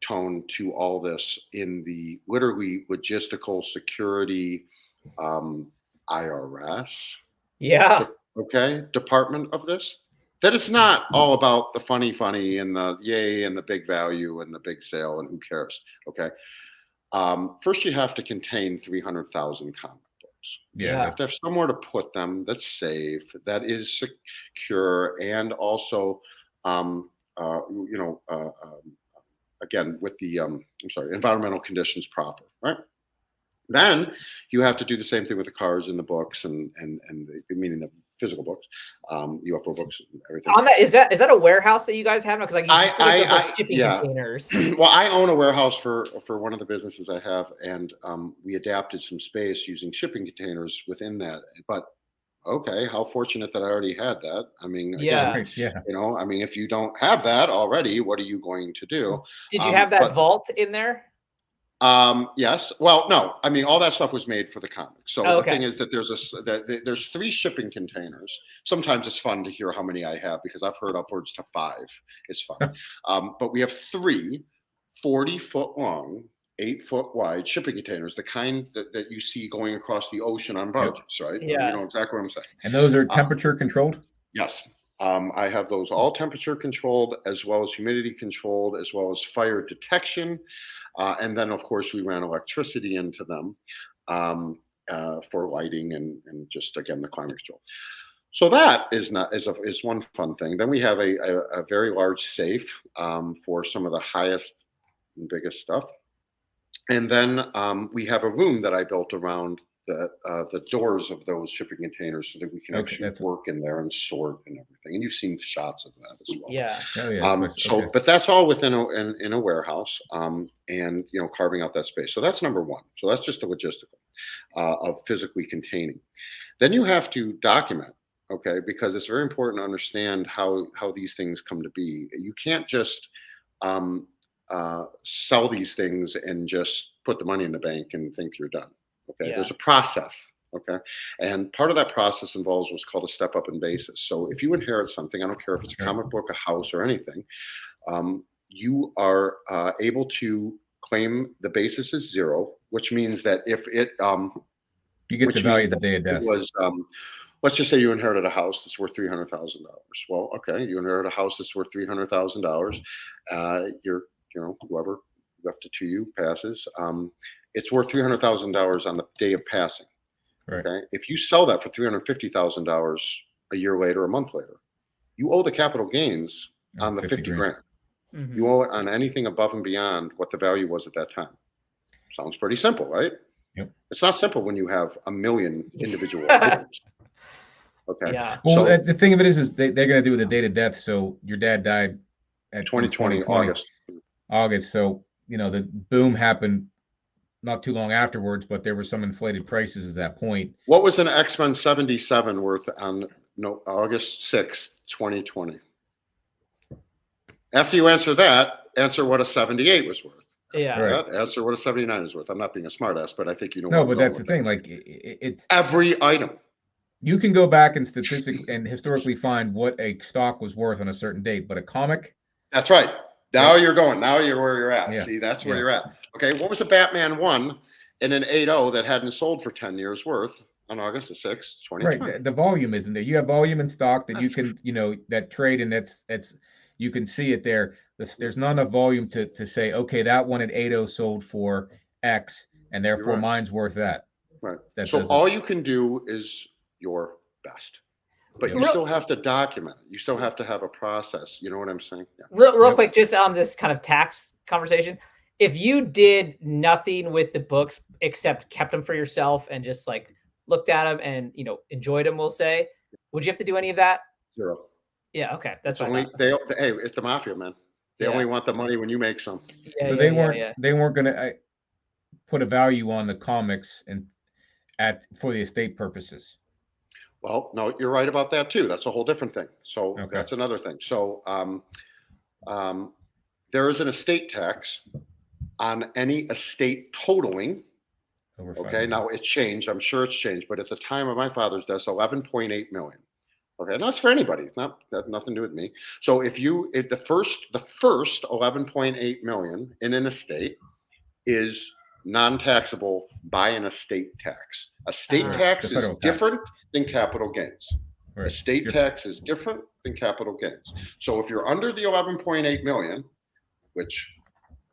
tone to all this in the literally logistical security IRS department of this, that it's not all about the funny and the yay and the big value and the big sale and who cares. First you have to contain 300,000 comic books. If there's somewhere to put them that's safe, that is secure, and also again, with the environmental conditions proper, right? Then you have to do the same thing with the cards and the books and meaning the physical books, UFO books, and everything. On that, is that a warehouse that you guys have? Because shipping containers. Well, I own a warehouse for one of the businesses I have, and we adapted some space using shipping containers within that. But okay, how fortunate that I already had that. I mean, again, if you don't have that already, what are you going to do? Did you have that vault in there? Yes. Well, no. I mean, all that stuff was made for the comics. So the thing is that there's 3 shipping containers. Sometimes it's fun to hear how many I have because I've heard upwards to 5. It's fun. But we have 3 40-foot long, 8-foot wide shipping containers, the kind that you see going across the ocean on barges, right? Yeah. You know exactly what I'm saying. And those are temperature controlled? Yes. I have those all temperature controlled, as well as humidity controlled, as well as fire detection. And then, of course, we ran electricity into them for lighting and just, again, the climate control. So that is one fun thing. Then we have a very large safe for some of the highest and biggest stuff. And then we have a room that I built around the doors of those shipping containers so that we can actually work in there and sort and everything. And you've seen shots of that as well. Yeah. But that's all within a warehouse and carving out that space. So that's number one. So that's just the logistical of physically containing. Then you have to document, because it's very important to understand how these things come to be. You can't just sell these things and just put the money in the bank and think you're done. There's a process. And part of that process involves what's called a step up in basis. So if you inherit something, I don't care if it's a comic book, a house, or anything, you are able to claim the basis is 0, which means that if it you get the value the day of death. Let's just say you inherited a house that's worth $300,000. Well, you inherit a house that's worth $300,000. Whoever left it to you passes. It's worth $300,000 on the day of passing. Right. If you sell that for $350,000 a year later, a month later, you owe the capital gains on the 50 grand. Mm-hmm. You owe it on anything above and beyond what the value was at that time. Sounds pretty simple, right? Yep. It's not simple when you have a million individual items. Yeah. Well, the thing of it is they're going to do the date of death. So your dad died at 2020 August. So, the boom happened not too long afterwards, but there were some inflated prices at that point. What was an X-Men 77 worth on August 6th, 2020? After you answer that, answer what a 78 was worth. Yeah. Right. Answer what a 79 is worth. I'm not being a smartass, but I think you know. No, but that's the thing. Like it's every item. You can go back and historically find what a stock was worth on a certain date, but a comic. That's right. Now you're going. Now you're where you're at. Yeah. See, that's where you're at. What was a Batman 1 in an 8.0 that hadn't sold for 10 years worth on August the 6th, 2020? Right. The volume isn't there. You have volume in stock that you can, that trade, and that's you can see it there. There's not enough volume to say, that one at 8.0 sold for X, and therefore mine's worth that. Right. So all you can do is your best. But you still have to document it. You still have to have a process. You know what I'm saying? Yeah. Real quick, just on this kind of tax conversation. If you did nothing with the books except kept them for yourself and just like looked at them and, you know, enjoyed them, we'll say, would you have to do any of that? Zero. Yeah. Okay. That's It's only hey, it's the mafia, man. They only want the money when you make some. Yeah, so they weren't going to put a value on the comics and for the estate purposes. Well, no, you're right about that too. That's a whole different thing. So that's another thing. So there is an estate tax on any estate totaling. Okay, now it's changed. I'm sure it's changed, but at the time of my father's death, 11.8 million. Okay, and that's for anybody. It's not nothing to do with me. So if the first 11.8 million in an estate is non-taxable by an estate tax. Estate tax is different than capital gains. Right. Estate tax is different than capital gains. So if you're under the 11.8 million, which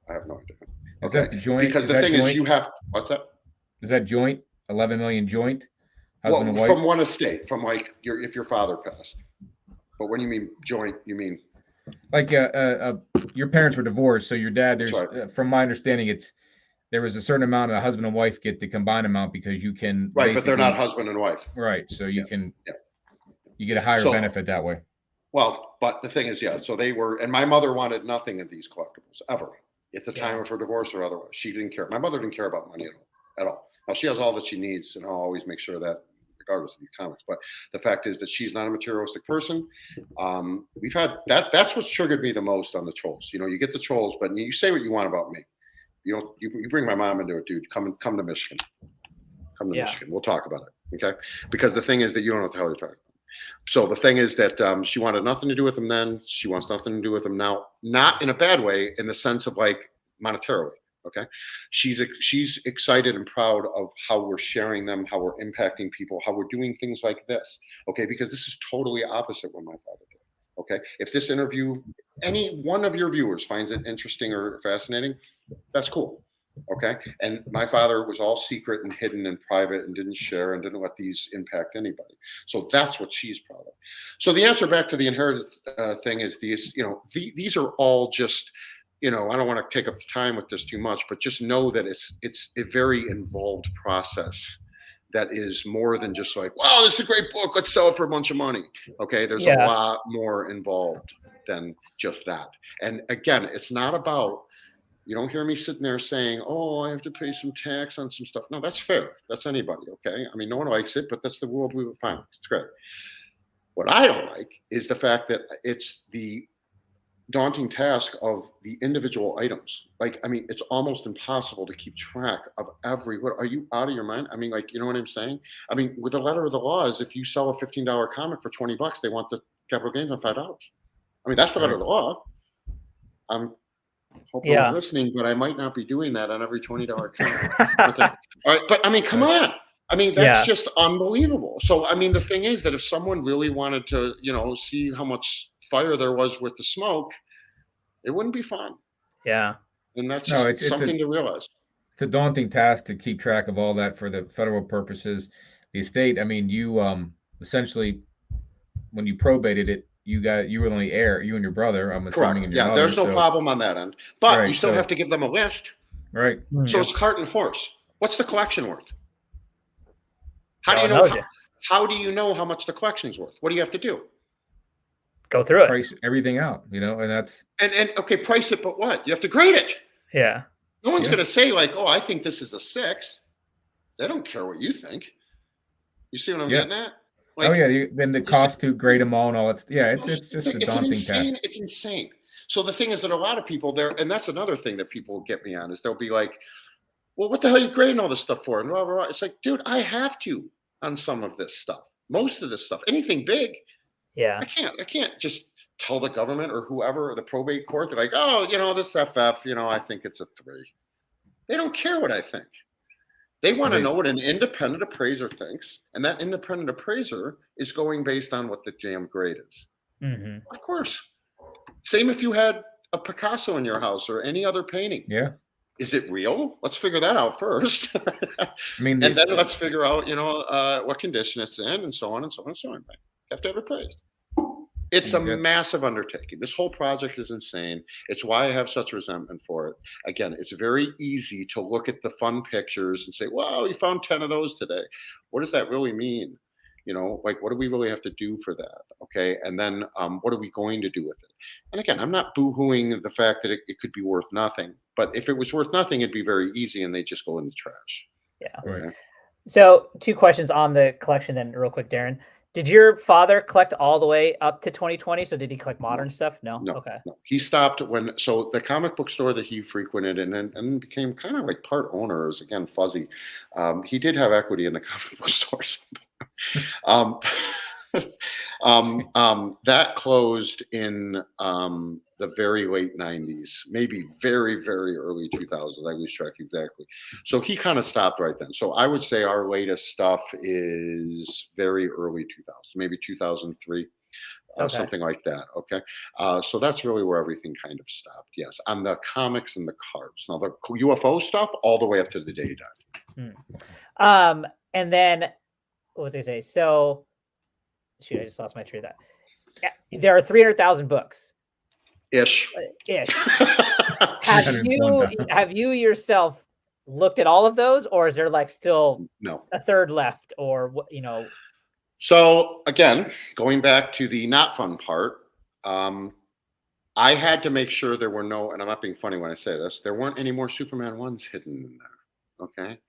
I have no idea. Is that the joint? Because the thing is, you have what's that? Is that joint? 11 million joint? Husband and wife? From one estate, from like if your father passed. But when you mean joint, you mean like your parents were divorced, so your dad. From my understanding, there was a certain amount a husband and wife get the combined amount because you can but they're not husband and wife. Right, so you can you get a higher benefit that way. Well, but the thing is, so they were, and my mother wanted nothing of these collectibles ever at the time of her divorce or otherwise. She didn't care. My mother didn't care about money at all. Now she has all that she needs, and I'll always make sure that, regardless of these comics. But the fact is that she's not a materialistic person. We've had that's what's triggered me the most on the trolls. You know, you get the trolls, but you say what you want about me. You bring my mom into it, dude. Come to Michigan. Come to Michigan. We'll talk about it. Okay. Because the thing is that you don't know what the hell you're talking about. So the thing is that she wanted nothing to do with them then. She wants nothing to do with them now. Not in a bad way, in the sense of like monetarily. Okay. She's excited and proud of how we're sharing them, how we're impacting people, how we're doing things like this. Okay. Because this is totally opposite what my father did. Okay. If this interview, any one of your viewers finds it interesting or fascinating, that's cool. Okay. And my father was all secret and hidden and private and didn't share and didn't let these impact anybody. So that's what she's proud of. So the answer back to the inheritance thing is these are all just, I don't want to take up the time with this too much, but just know that it's a very involved process that is more than just like, wow, this is a great book, let's sell it for a bunch of money. Okay. There's a lot more involved than just that. And again, it's not about, you don't hear me sitting there saying, oh, I have to pay some tax on some stuff. No, that's fair. That's anybody. Okay. I mean, no one likes it, but that's the world we would find. It's great. What I don't like is the fact that it's the daunting task of the individual items. Like, I mean, it's almost impossible to keep track of what are you out of your mind? I mean, like, you know what I'm saying? I mean, with the letter of the law is if you sell a $15 comic for $20, they want the capital gains on $5. I mean, that's the letter of the law. I'm hoping you're listening, but I might not be doing that on every $20 comic. Okay. All right. But I mean, come on. I mean, that's just unbelievable. So, I mean, the thing is that if someone really wanted to, see how much fire there was with the smoke, it wouldn't be fun. Yeah. And that's just something to realize. It's a daunting task to keep track of all that for the federal purposes. The estate, I mean, you essentially, when you probated it, you were the only heir, you and your brother, I'm assuming. Correct. Yeah, there's no problem on that end. But you still have to give them a list. Right. So it's cart and horse. What's the collection worth? How do you know? How do you know how much the collection's worth? What do you have to do? Go through it. Price everything out, and that's and okay, price it, but what? You have to grade it. Yeah. No one's gonna say like, oh, I think this is a 6. They don't care what you think. You see what I'm getting at? Like, then the cost to grade them all and all. It's just a daunting task. It's insane. So the thing is that a lot of people there, and that's another thing that people get me on, is they'll be like, well, what the hell are you grading all this stuff for? And blah, blah, blah. It's like, dude, I have to on some of this stuff. Most of this stuff, anything big. Yeah. I can't just tell the government or whoever, the probate court, they're like, oh, this FF, I think it's a 3. They don't care what I think. They want to know what an independent appraiser thinks, and that independent appraiser is going based on what the jam grade is. Mm-hmm. Of course. Same if you had a Picasso in your house or any other painting. Yeah. Is it real? Let's figure that out first. I mean, and then let's figure out, what condition it's in, and so on and so on and so on. You have to have it appraised. It's a That's- massive undertaking. This whole project is insane. It's why I have such resentment for it. Again, it's very easy to look at the fun pictures and say, "Wow, you found 10 of those today." What does that really mean? Like, what do we really have to do for that? Okay. And then what are we going to do with it? And again, I'm not boo-hooing the fact that it could be worth nothing. But if it was worth nothing, it'd be very easy and they just go in the trash. Yeah. Right. So 2 questions on the collection then real quick, Darren. Did your father collect all the way up to 2020? So did he collect modern stuff? No. Okay. No. He stopped so the comic book store that he frequented and became kind of like part owner is, again, fuzzy. He did have equity in the comic book stores. That closed in the very late 90s, maybe very, very early 2000s. I lose track exactly. So he kind of stopped right then. So I would say our latest stuff is very early 2000s, maybe 2003. Something like that. Okay. So that's really where everything kind of stopped. Yes. On the comics and the cards. Now the UFO stuff all the way up to the day he died. And then what was I say? So shoot, I just lost my train of thought. Yeah, there are 300,000 books. Ish. Have you yourself looked at all of those, or is there like still a third left, or what, So again, going back to the not fun part, I had to make sure there were no, and I'm not being funny when I say this, there weren't any more Superman 1s hidden in there. Okay.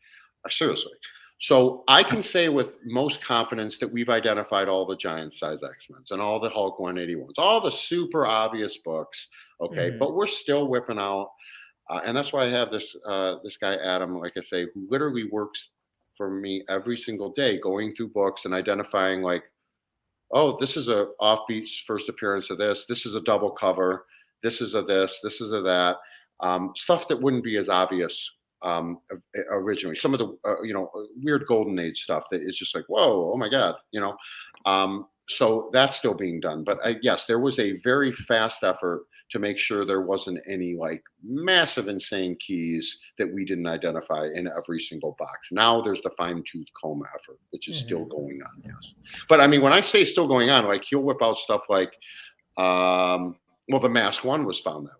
Seriously. So I can say with most confidence that we've identified all the giant size X-Men's and all the Hulk 181s, all the super obvious books. Okay. But we're still whipping out. And that's why I have this guy, Adam, like I say, who literally works for me every single day, going through books and identifying like, oh, this is a offbeat first appearance of this. This is a double cover. This is a this. This is a that. Stuff that wouldn't be as obvious originally. Some of the weird golden age stuff that is just like, whoa, oh my god, so that's still being done. But yes, there was a very fast effort to make sure there wasn't any like massive insane keys that we didn't identify in every single box. Now there's the fine-tooth comb effort, which is still going on. Yes, but I mean, when I say still going on, like he'll whip out stuff like the Mask One was found that way.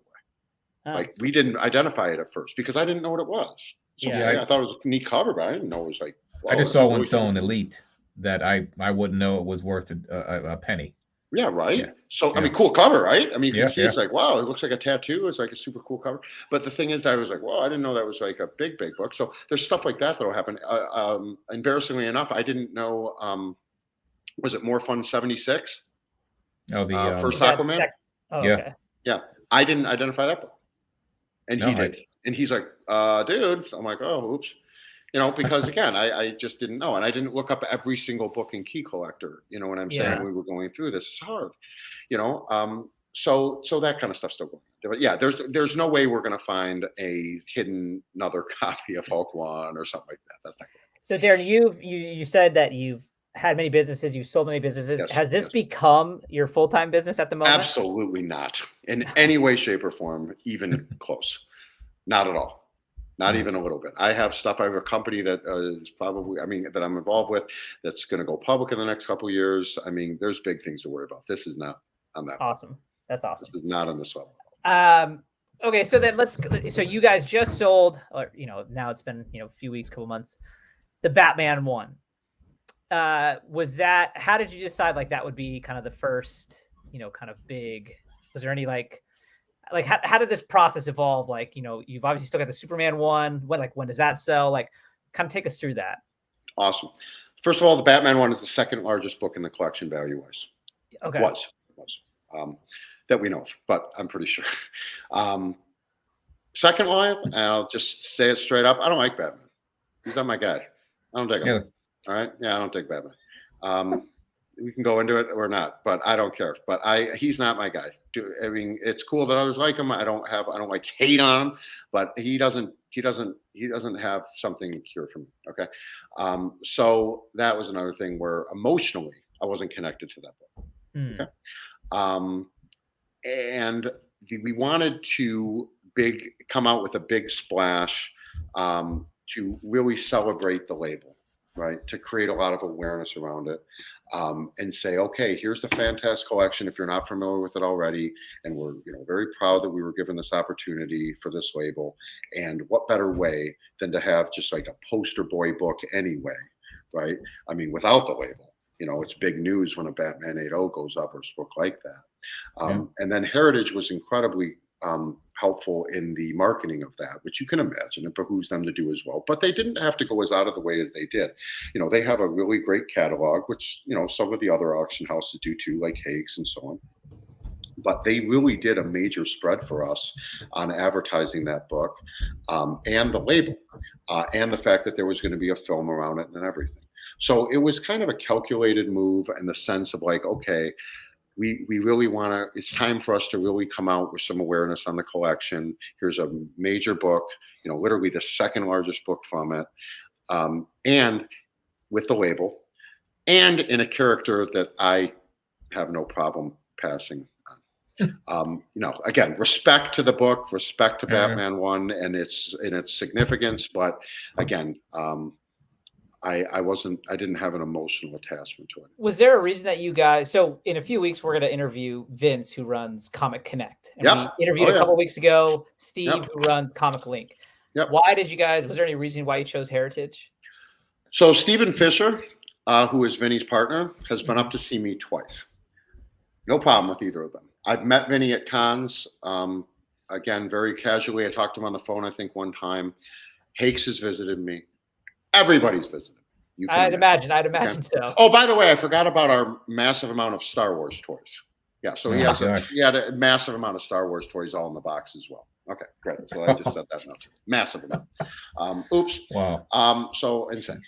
Like we didn't identify it at first because I didn't know what it was. So I thought it was a neat cover, but I didn't know it was like. I just saw one selling Elite that I wouldn't know it was worth a penny. Yeah, right. Yeah. So I mean, cool cover, right? I mean, you can see it's like, wow, it looks like a tattoo. It's like a super cool cover. But the thing is, I was like, well, I didn't know that was like a big book. So there's stuff like that that'll happen. Embarrassingly enough, I didn't know. Was it More Fun 76? Oh, the first Aquaman. Okay. Yeah, I didn't identify that book. And he did. And he's like, dude. I'm like, oh, oops. Because again, I just didn't know. And I didn't look up every single book in Key Collector. You know what I'm saying? We were going through this. It's hard. So that kind of stuff's still going on. But yeah, there's no way we're going to find a hidden another copy of Hulk 1 or something like that. That's not good. So Darren, you said that you've had many businesses, you've sold many businesses. Yes, Has this become your full-time business at the moment? Absolutely not. In any way, shape, or form, even close. Not at all. Not even a little bit. I have stuff. I have a company that is probably, that I'm involved with that's going to go public in the next couple of years. I mean, there's big things to worry about. This is not on that. Awesome. That's awesome. This is not on this level. Okay. So then so you guys just sold, or, now it's been, a few weeks, couple months, the Batman one. How did you decide like that would be kind of the first, kind of big, was there any like how did this process evolve? Like, you've obviously still got the Superman one. When does that sell? Like, kind of take us through that. Awesome. First of all, the Batman one is the second largest book in the collection value-wise. Okay. Was that we know of, but I'm pretty sure. Second one, and I'll just say it straight up. I don't like Batman. He's not my guy. I don't dig him. All right. Yeah, I don't dig Batman. We can go into it or not, but I don't care. But he's not my guy. I mean, it's cool that others like him. I don't like hate on him, but he doesn't have something here for me. Okay. So that was another thing where emotionally I wasn't connected to that book. Okay. And we wanted to come out with a big splash to really celebrate the label, right? To create a lot of awareness around it. and say, okay, here's the Fantast collection if you're not familiar with it already. And we're very proud that we were given this opportunity for this label. And what better way than to have just like a poster boy book anyway, right? I mean, without the label, it's big news when a Batman 8.0 goes up or a book like that. And then Heritage was incredibly helpful in the marketing of that, which you can imagine it behooves them to do as well. But they didn't have to go as out of the way as they did. They have a really great catalog, which some of the other auction houses do too, like Hakes and so on. But they really did a major spread for us on advertising that book, and the label, and the fact that there was going to be a film around it and everything. So it was kind of a calculated move in the sense of like, okay, we really want to, it's time for us to really come out with some awareness on the collection. Here's a major book, literally the second largest book from it, and with the label, and in a character that I have no problem passing on. Again, respect to the book, respect to Batman 1 and its significance, but again, I didn't have an emotional attachment to it. Was there a reason that you guys, so in a few weeks, we're going to interview Vince, who runs Comic Connect. And we interviewed a couple weeks ago, Steve, who runs Comic Link. Why did you guys, was there any reason why you chose Heritage? So Stephen Fisher, who is Vinny's partner, has been up to see me twice. No problem with either of them. I've met Vinny at cons, again, very casually. I talked to him on the phone, I think, one time. Hakes has visited me. Everybody's visited. I'd imagine so. Oh, by the way, I forgot about our massive amount of Star Wars toys. Yeah, so he had a massive amount of Star Wars toys all in the box as well. Okay, great. So I just said that massive amount. Oops. Wow. So insane.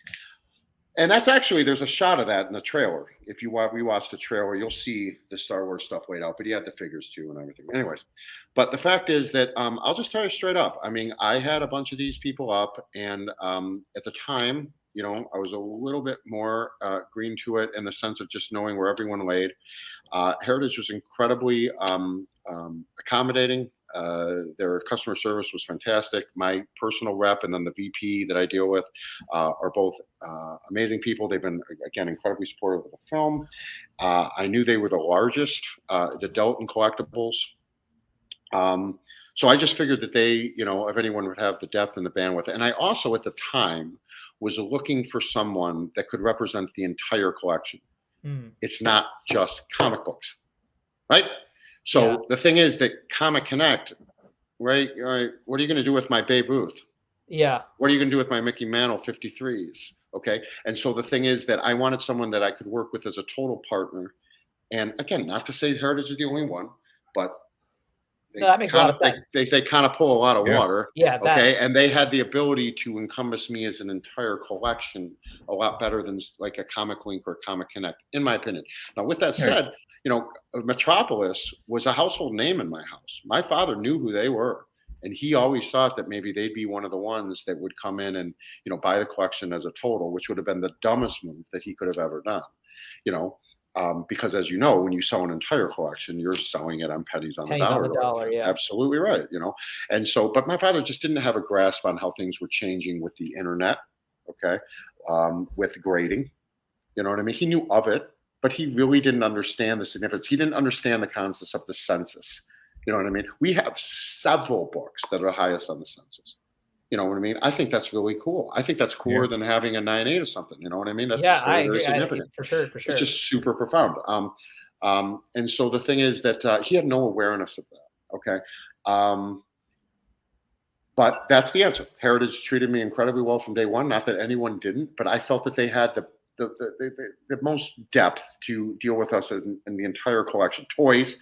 And that's actually, there's a shot of that in the trailer. If you rewatch the trailer, you'll see the Star Wars stuff laid out, but he had the figures too and everything. Anyways, but the fact is that I'll just tell you straight up. I mean, I had a bunch of these people up, and at the time, I was a little bit more green to it in the sense of just knowing where everyone laid. Heritage was incredibly accommodating. Their customer service was fantastic. My personal rep and then the VP that I deal with are both amazing people. They've been, again, incredibly supportive of the film. I knew they were the largest, the dealt in collectibles. So I just figured that they, if anyone would have the depth and the bandwidth. And I also, at the time, was looking for someone that could represent the entire collection. It's not just comic books, right? So the thing is that Comic Connect, right? What are you going to do with my Babe Ruth? Yeah. What are you going to do with my Mickey Mantle 53s? Okay. And so the thing is that I wanted someone that I could work with as a total partner. And again, not to say Heritage is the only one, but that makes a lot of sense. They kind of pull a lot of water. Yeah. Okay. And they had the ability to encompass me as an entire collection a lot better than like a Comic Link or Comic Connect, in my opinion. Now, with that said, Metropolis was a household name in my house. My father knew who they were. And he always thought that maybe they'd be one of the ones that would come in and, buy the collection as a total, which would have been the dumbest move that he could have ever done, because as you know, when you sell an entire collection, you're selling it on pennies on the dollar. Yeah. Absolutely right. And so, but my father just didn't have a grasp on how things were changing with the internet. Okay. With grading, you know what I mean? He knew of it, but he really didn't understand the significance. He didn't understand the concepts of the census. You know what I mean? We have several books that are highest on the census. You know what I mean? I think that's really cool. I think that's cooler than having a 9.8 or something. You know what I mean? That's very significant. For sure. It's just super profound. And so the thing is that he had no awareness of that. Okay. But that's the answer. Heritage treated me incredibly well from day one. Not that anyone didn't, but I felt that they had the most depth to deal with us in the entire collection. Toys,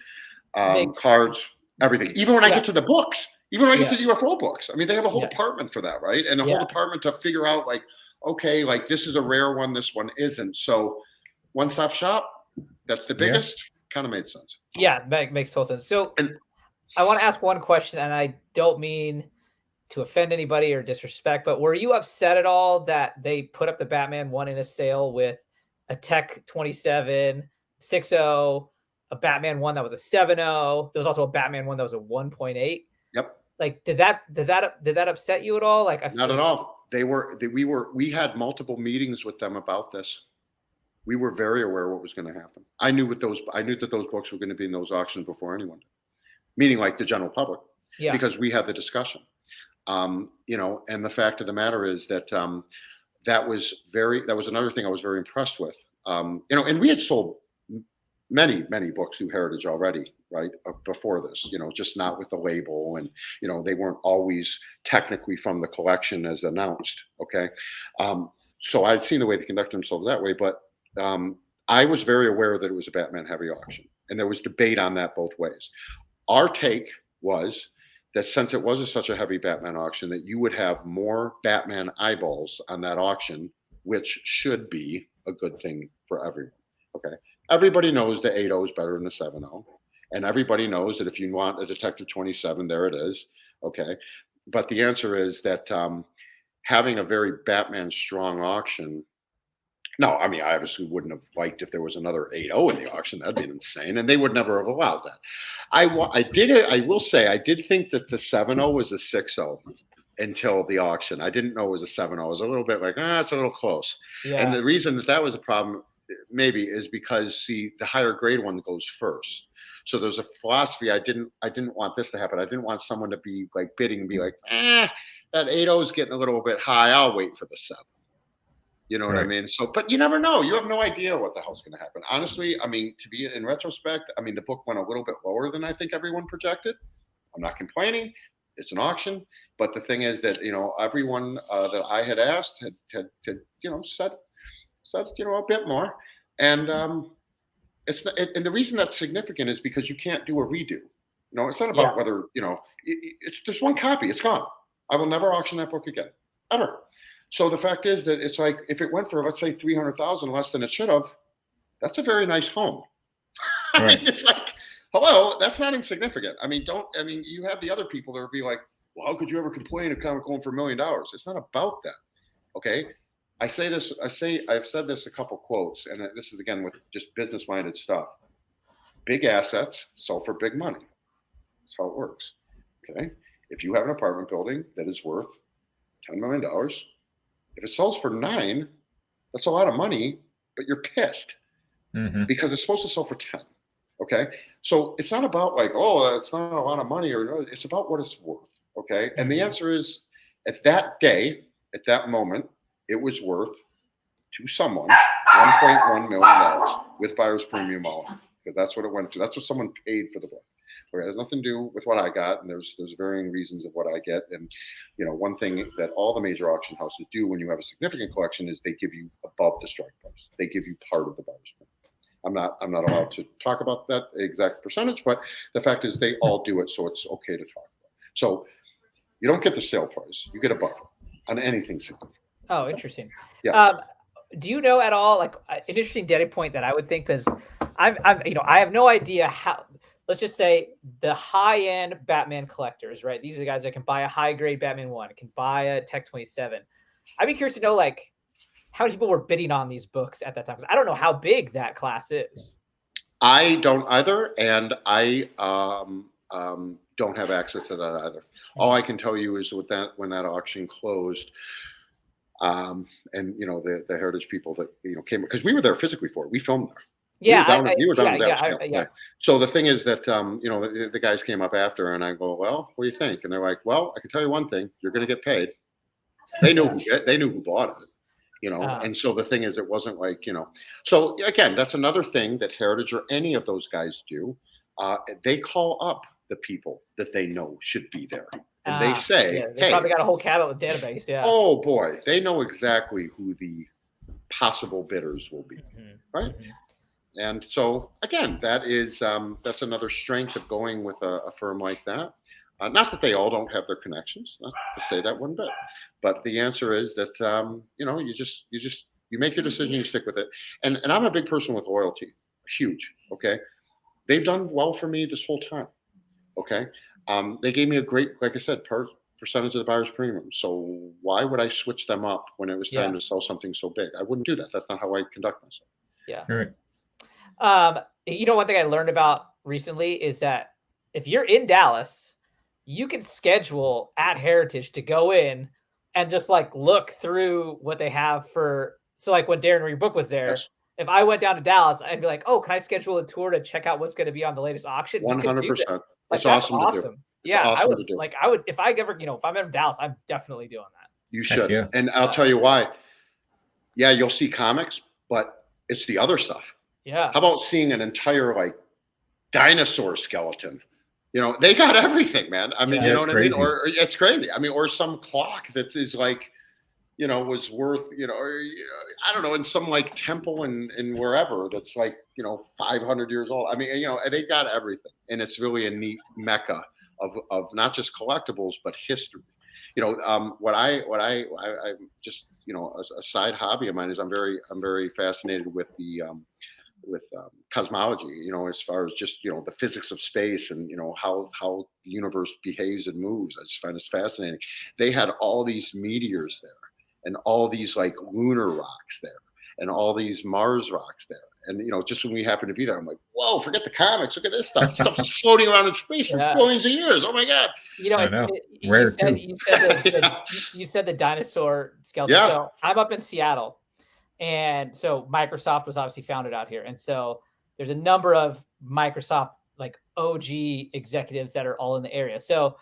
cards, everything. Even when I get to the books. Even when I get to the UFO books, I mean, they have a whole department for that, right? And the whole department to figure out, like, okay, like this is a rare one, this one isn't. So, one-stop shop, that's the biggest. Kind of made sense. Yeah, makes total sense. So, I want to ask one question, and I don't mean to offend anybody or disrespect, but were you upset at all that they put up the Batman one in a sale with a Tech 27, 6.0, a Batman one that was a 7.0? There was also a Batman one that was a 1.8. Yep. Like, did that upset you at all? Like, not at all. We had multiple meetings with them about this. We were very aware of what was going to happen. I knew that those books were going to be in those auctions before anyone did, meaning like the general public, because we had the discussion. You know, and the fact of the matter is that that was another thing I was very impressed with. You know, and we had sold many books through Heritage already, right, before this, you know, just not with the label, and you know, they weren't always technically from the collection as announced. Okay, so I'd seen the way they conduct themselves that way, but I was very aware that it was a Batman heavy auction, and there was debate on that both ways. Our take was that since it was such a heavy Batman auction, that you would have more Batman eyeballs on that auction, which should be a good thing for everyone. Okay, everybody knows the 8.0 is better than the 7.0, and everybody knows that if you want a Detective 27, there it is. Okay, but the answer is that having a very Batman strong auction. No, I mean, I obviously wouldn't have liked if there was another 8.0 in the auction. That'd be insane, and they would never have allowed that. I will say, I did think that the 7.0 was a 6.0 until the auction. I didn't know it was a 7.0. I was a little bit like, it's a little close. Yeah. And the reason that was a problem, maybe, is because, see, the higher grade one goes first. So there's a philosophy. I didn't want this to happen. I didn't want someone to be like bidding and be like, that 8.0 is getting a little bit high. I'll wait for the 7. You know what I mean? So, but you never know. You have no idea what the hell's going to happen. Honestly, I mean, to be in retrospect, I mean, the book went a little bit lower than I think everyone projected. I'm not complaining. It's an auction. But the thing is that, you know, everyone that I had asked had you know, said, you know, a bit more. And it's not, and the reason that's significant is because you can't do a redo. You know, it's not about whether, you know, it's just one copy. It's gone. I will never auction that book again, ever. So the fact is that it's like, if it went for, let's say, 300,000 less than it should have, that's a very nice home. I mean, it's like, hello, that's not insignificant. I mean, you have the other people that would be like, well, how could you ever complain of comic going for $1 million? It's not about that. Okay. I've said this a couple quotes, and this is again with just business minded stuff. Big assets sell for big money. That's how it works. Okay. If you have an apartment building that is worth $10 million, if it sells for 9, that's a lot of money, but you're pissed because it's supposed to sell for 10. Okay. So it's not about like, it's not a lot of money, or it's about what it's worth. Okay. And the answer is, at that day, at that moment, it was worth to someone $1.1 million with buyer's premium all in, because that's what it went to. That's what someone paid for the book. Okay, it has nothing to do with what I got, and there's varying reasons of what I get. And you know, one thing that all the major auction houses do when you have a significant collection is they give you above the strike price. They give you part of the buyer's premium. I'm not allowed to talk about that exact percentage, but the fact is they all do it, so it's okay to talk about. So you don't get the sale price; you get a buffer on anything significant. Oh, interesting. Yeah. Do you know at all, like, an interesting data point that I would think, because I have no idea how. Let's just say the high-end Batman collectors, right? These are the guys that can buy a high-grade Batman 1, can buy a Tech 27. I'd be curious to know, like, how many people were bidding on these books at that time, because I don't know how big that class is. I don't either, and I don't have access to that either. All I can tell you is with that, when that auction closed, and you know, the Heritage people that, you know, came, because we were there physically for it. We filmed there. Yeah, we were down there. So the thing is that you know, the guys came up after, and I go, well, what do you think? And they're like, well, I can tell you one thing: you're going to get paid. They knew who bought it, you know. And so the thing is, it wasn't like, you know. So again, that's another thing that Heritage or any of those guys do. They call up the people that they know should be there, and they say, they probably got a whole catalog database. Yeah. Oh boy, they know exactly who the possible bidders will be, right? And so again, that is that's another strength of going with a firm like that. Not that they all don't have their connections, not to say that one bit, but the answer is that you know, you make your decision, you stick with it. And I'm a big person with loyalty, huge. Okay, they've done well for me this whole time. Okay, they gave me a great, like I said, percentage of the buyer's premium. So why would I switch them up when it was time to sell something so big? I wouldn't do that. That's not how I conduct myself. Yeah. Right. You know, one thing I learned about recently is that if you're in Dallas, you can schedule at Heritage to go in and just like look through what they have for. So like when Darren, your book was there, if I went down to Dallas, I'd be like, oh, can I schedule a tour to check out what's going to be on the latest auction? You could do that. 100%. Like, It's that's awesome to do. It's Yeah, I awesome would to do. like, I would, if I ever, if I'm in Dallas, I'm definitely doing that. You should. Yeah. And I'll tell you why. Yeah, you'll see comics, but it's the other stuff. Yeah. How about seeing an entire like dinosaur skeleton? You know, they got everything, man. I mean, Yeah, you know what crazy. I mean? Or it's crazy. I mean, or some clock that is like, you know, was worth, you know, or, you know, I don't know, in some like temple in wherever that's like, you know, 500 years old. I mean, you know, they got everything. And it's really a neat mecca of not just collectibles, but history. You know, what I just, you know, a side hobby of mine is I'm very fascinated with the cosmology, you know, as far as just, you know, the physics of space and, you know, how the universe behaves and moves. I just find this fascinating. They had all these meteors there and all these like lunar rocks there and all these Mars rocks there. And, you know, just when we happen to be there, I'm like, whoa, forget the comics. Look at this stuff. This stuff's just floating around in space for billions of years. Oh my God. You know, you said the dinosaur skeleton. Yeah. So I'm up in Seattle. And so Microsoft was obviously founded out here. And so there's a number of Microsoft like OG executives that are all in the area. So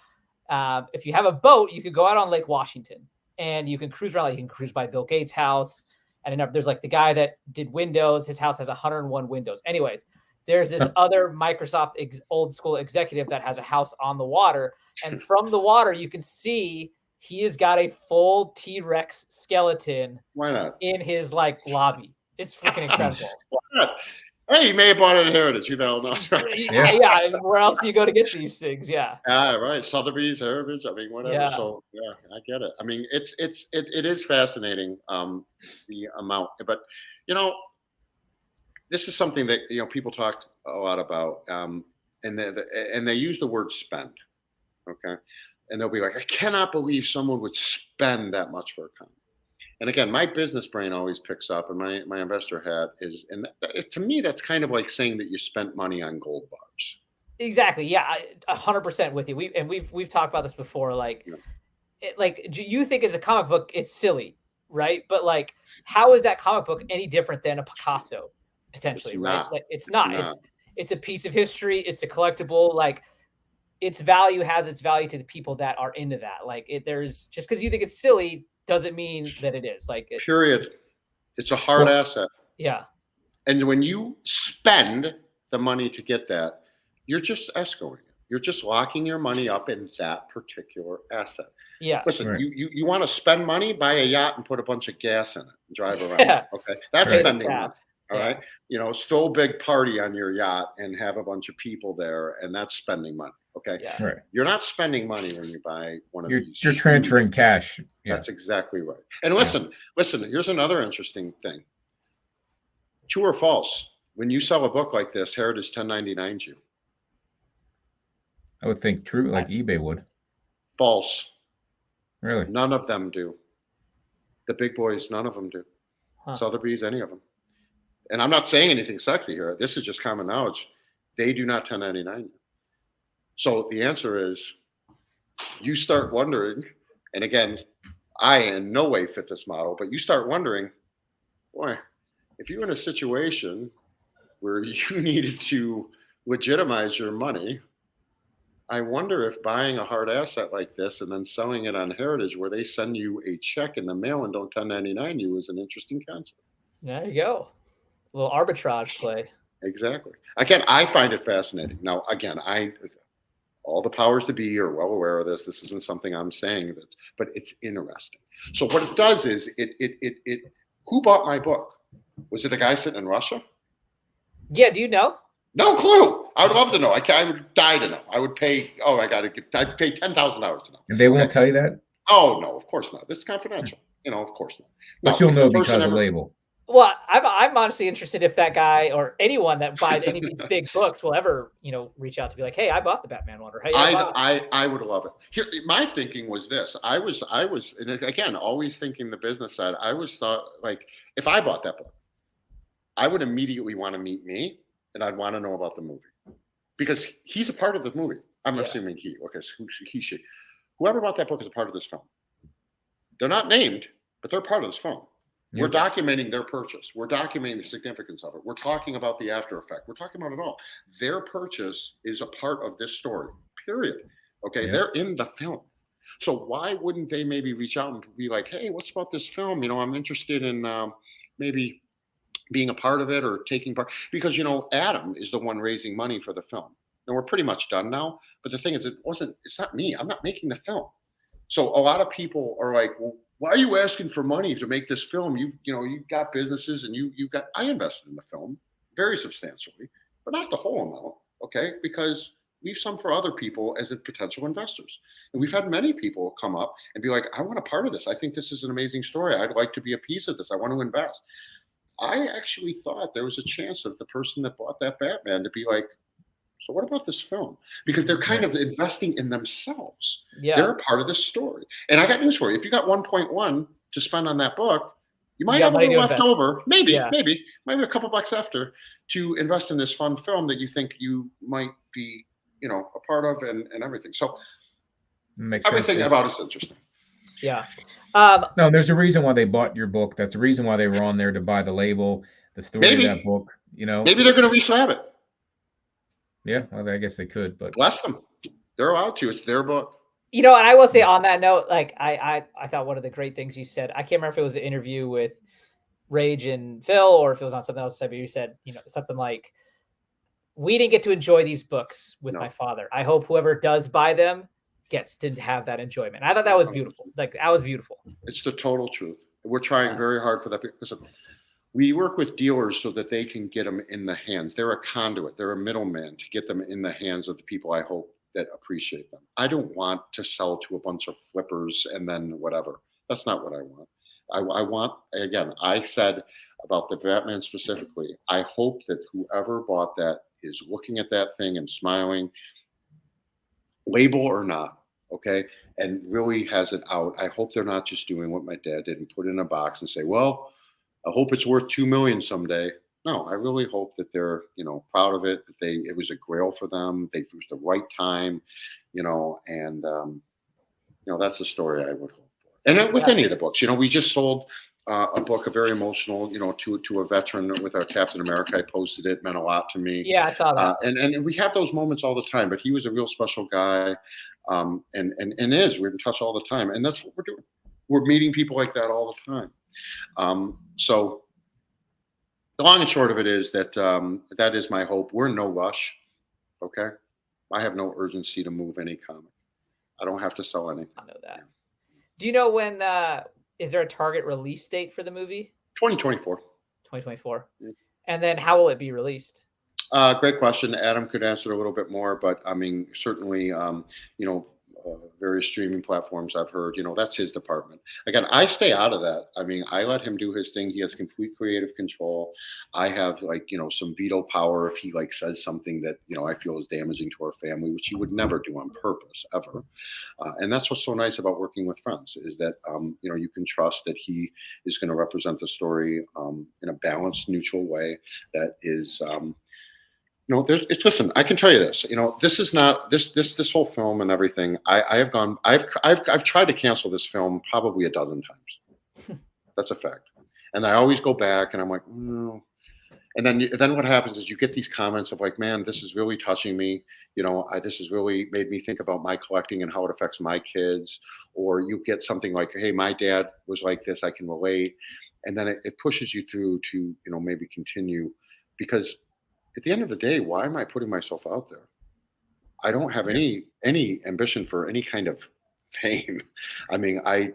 if you have a boat, you could go out on Lake Washington and you can cruise around. Like, you can cruise by Bill Gates' house. And there's like the guy that did Windows. His house has 101 windows. Anyways, there's this other Microsoft old school executive that has a house on the water. And from the water, you can see he has got a full T-Rex skeleton. Why not? In his like lobby. It's freaking incredible. Why not? Hey, you may have bought it in Heritage. You don't know. Yeah. Where else do you go to get these things? Yeah. Yeah, right. Sotheby's, Heritage. I mean, whatever. Yeah. So yeah, I get it. I mean, it is fascinating, the amount. But you know, this is something that, you know, people talk a lot about, and they use the word spend. Okay, and they'll be like, I cannot believe someone would spend that much for a comic. And again, my business brain always picks up, and my investor hat is, and to me, that's kind of like saying that you spent money on gold bars. Exactly. Yeah, 100% with you. We've talked about this before. Like, like, do you think as a comic book, it's silly, right? But like, how is that comic book any different than a Picasso potentially? It's right? not. Like, it's not. It's a piece of history. It's a collectible. Like, its value has its value to the people that are into that. Like, there's just because you think it's silly doesn't mean that it is. Like, period. It's a hard asset. Yeah. And when you spend the money to get that, you're just escrowing it. You're just locking your money up in that particular asset. Yeah. Listen, right. you want to spend money, buy a yacht and put a bunch of gas in it and drive around. Yeah. Okay. That's Right. spending money. All Yeah. right. You know, throw a big party on your yacht and have a bunch of people there, and that's spending money. Okay. Yeah. Right. You're not spending money when you buy one of these. You're transferring cash. Yeah. That's exactly right. And listen, here's another interesting thing. True or false? When you sell a book like this, Heritage 1099s you. I would think true, like eBay would. False. Really? None of them do. The big boys, none of them do. Huh. Sotheby's, any of them. And I'm not saying anything sexy here. This is just common knowledge. They do not 1099 you. So the answer is, you start wondering, and again, I in no way fit this model, but you start wondering, boy, if you're in a situation where you needed to legitimize your money, I wonder if buying a hard asset like this and then selling it on Heritage, where they send you a check in the mail and don't 1099 you, is an interesting concept. There you go. A little arbitrage play. Exactly. Again, I find it fascinating. Now, again, all the powers to be are well aware of this. This isn't something I'm saying, but it's interesting. So what it does is it who bought my book? Was it a guy sitting in Russia? Yeah. Do you know? No clue. I would love to know. I would die to know. I would pay. Oh, I'd pay $10,000 to know. And they won't tell you that? Oh no, of course not. This is confidential. You know, of course not. But you'll know because of label. Well, I'm honestly interested if that guy or anyone that buys any of these big books will ever, reach out to be like, hey, I bought the Batman one. Or, hey, I would love it. Here, my thinking was this. I was, and again, always thinking the business side. I was thought, like, if I bought that book, I would immediately want to meet me, and I'd want to know about the movie, because he's a part of the movie. I'm assuming he. Okay, so he, she. Whoever bought that book is a part of this film. They're not named, but they're part of this film. We're documenting their purchase. We're documenting the significance of it. We're talking about the after effect. We're talking about it all. Their purchase is a part of this story, period. Okay, they're in the film. So why wouldn't they maybe reach out and be like, hey, what's about this film? I'm interested in maybe being a part of it or taking part. Because, Adam is the one raising money for the film. And we're pretty much done now. But the thing is, it's not me. I'm not making the film. So a lot of people are like, well, why are you asking for money to make this film? You've got businesses and I invested in the film very substantially, but not the whole amount. Okay. Because leave some for other people as potential investors. And we've had many people come up and be like, I want a part of this. I think this is an amazing story. I'd like to be a piece of this. I want to invest. I actually thought there was a chance of the person that bought that Batman to be like, so what about this film? Because they're kind of investing in themselves. Yeah. They're a part of this story. And I got news for you. If you got 1.1 to spend on that book, you might have a little left over, maybe a couple bucks after, to invest in this fun film that you think you might be, a part of and everything. So everything about it's interesting. Yeah. No, there's a reason why they bought your book. That's the reason why they were on there, to buy the label, the story of that book. Maybe they're going to reslab it. Yeah, well, I guess they could, but bless them. They're allowed to. It's their book. And I will say on that note, like I thought one of the great things you said, I can't remember if it was the interview with Rage and Phil or if it was on something else, but you said, something like, we didn't get to enjoy these books with my father. I hope whoever does buy them gets to have that enjoyment. I thought that was beautiful. Like, that was beautiful. It's the total truth. We're trying very hard for that. Listen, we work with dealers so that they can get them in the hands. They're a conduit. They're a middleman to get them in the hands of the people I hope that appreciate them. I don't want to sell to a bunch of flippers and then whatever. That's not what I want. I want, again, I said about the Batman specifically, I hope that whoever bought that is looking at that thing and smiling, label or not, okay, and really has it out. I hope they're not just doing what my dad did and put it in a box and say, well, I hope it's worth $2 million someday. No, I really hope that they're, proud of it, that it was a grail for them. It was the right time, and, that's the story I would hope for. And with any of the books, we just sold a book, a very emotional, to a veteran with our Captain America. I posted it, meant a lot to me. Yeah, I saw that. And we have those moments all the time, but he was a real special guy. We're in touch all the time. And that's what we're doing. We're meeting people like that all the time. So the long and short of it is that that is my hope. We're in no rush. Okay. I have no urgency to move any comic. I don't have to sell anything. I know that. Yeah. Do you know when, is there a target release date for the movie? 2024. 2024. Yeah. And then how will it be released? Great question. Adam could answer a little bit more, but I mean, certainly, various streaming platforms I've heard, that's his department. Again, I stay out of that. I mean, I let him do his thing. He has complete creative control. I have some veto power if he says something that, I feel is damaging to our family, which he would never do on purpose, ever. And that's what's so nice about working with friends is that, you can trust that he is going to represent the story in a balanced, neutral way that is, listen, I can tell you this, this is not this whole film and everything. I've tried to cancel this film probably a dozen times. That's a fact. And I always go back and I'm like, no. And then what happens is you get these comments of like, man, this is really touching me. This has really made me think about my collecting and how it affects my kids. Or you get something like, hey, my dad was like this, I can relate. And then it pushes you through to, maybe continue, because at the end of the day, why am I putting myself out there? I don't have any ambition for any kind of fame. I mean, I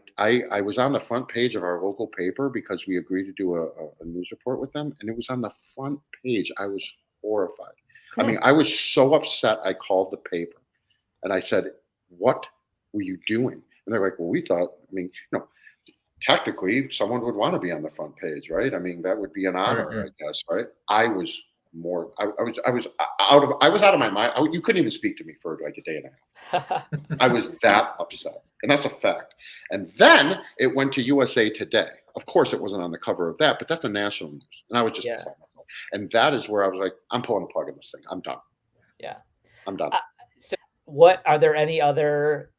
was on the front page of our local paper because we agreed to do a news report with them, and it was on the front page. I was horrified. I mean, I was so upset. I called the paper and I said, "What were you doing?" And they're like, "Well, we thought. I mean, technically, someone would want to be on the front page, right? I mean, that would be an honor, I guess, right?" I was out of my mind. You couldn't even speak to me for like a day and a half. I was that upset, and that's a fact. And then it went to USA Today. Of course, it wasn't on the cover of that, but that's a national news, and I was just upset myself. And that is where I was like, I'm pulling the plug on this thing. I'm done. Yeah, I'm done. So, are there any other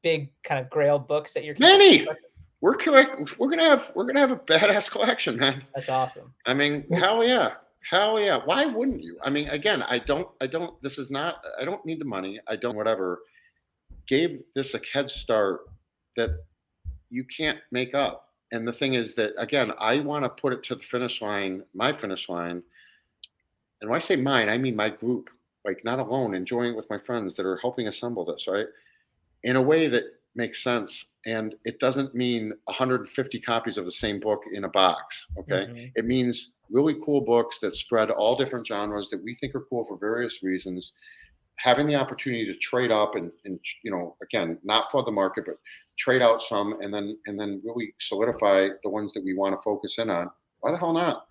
big kind of Grail books that you're many? we're gonna have a badass collection, man. That's awesome. I mean, hell yeah. Hell yeah. Why wouldn't you? I mean, again, I don't, this is not, I don't need the money. I don't, whatever. Gave this a head start that you can't make up. And the thing is that, again, I want to put it to the finish line, my finish line. And when I say mine, I mean my group, like not alone, enjoying it with my friends that are helping assemble this, right? In a way that makes sense. And it doesn't mean 150 copies of the same book in a box. Okay. Mm-hmm. It means really cool books that spread all different genres that we think are cool for various reasons. Having the opportunity to trade up and again, not for the market, but trade out some and then really solidify the ones that we want to focus in on. Why the hell not?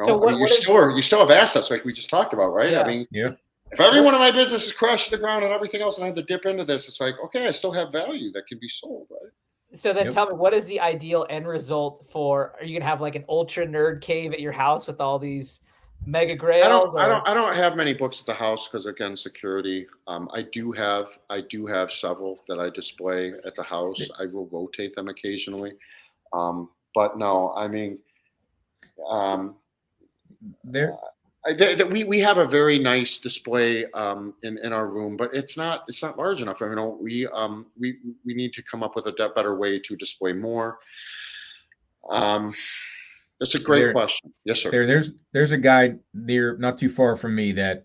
So you still have assets like we just talked about, right? Yeah. I mean, yeah. If every one of my businesses crashed to the ground and everything else and I had to dip into this, it's like, okay, I still have value that can be sold, right? So then tell me, what is the ideal end result for, are you going to have like an ultra nerd cave at your house with all these mega grails? I don't have many books at the house because, again, security. I do have several that I display at the house. I will rotate them occasionally. But no, I mean, we have a very nice display in our room, but it's not large enough. I mean, we need to come up with a better way to display more. It's a great question. Yes, sir. There's a guy not too far from me that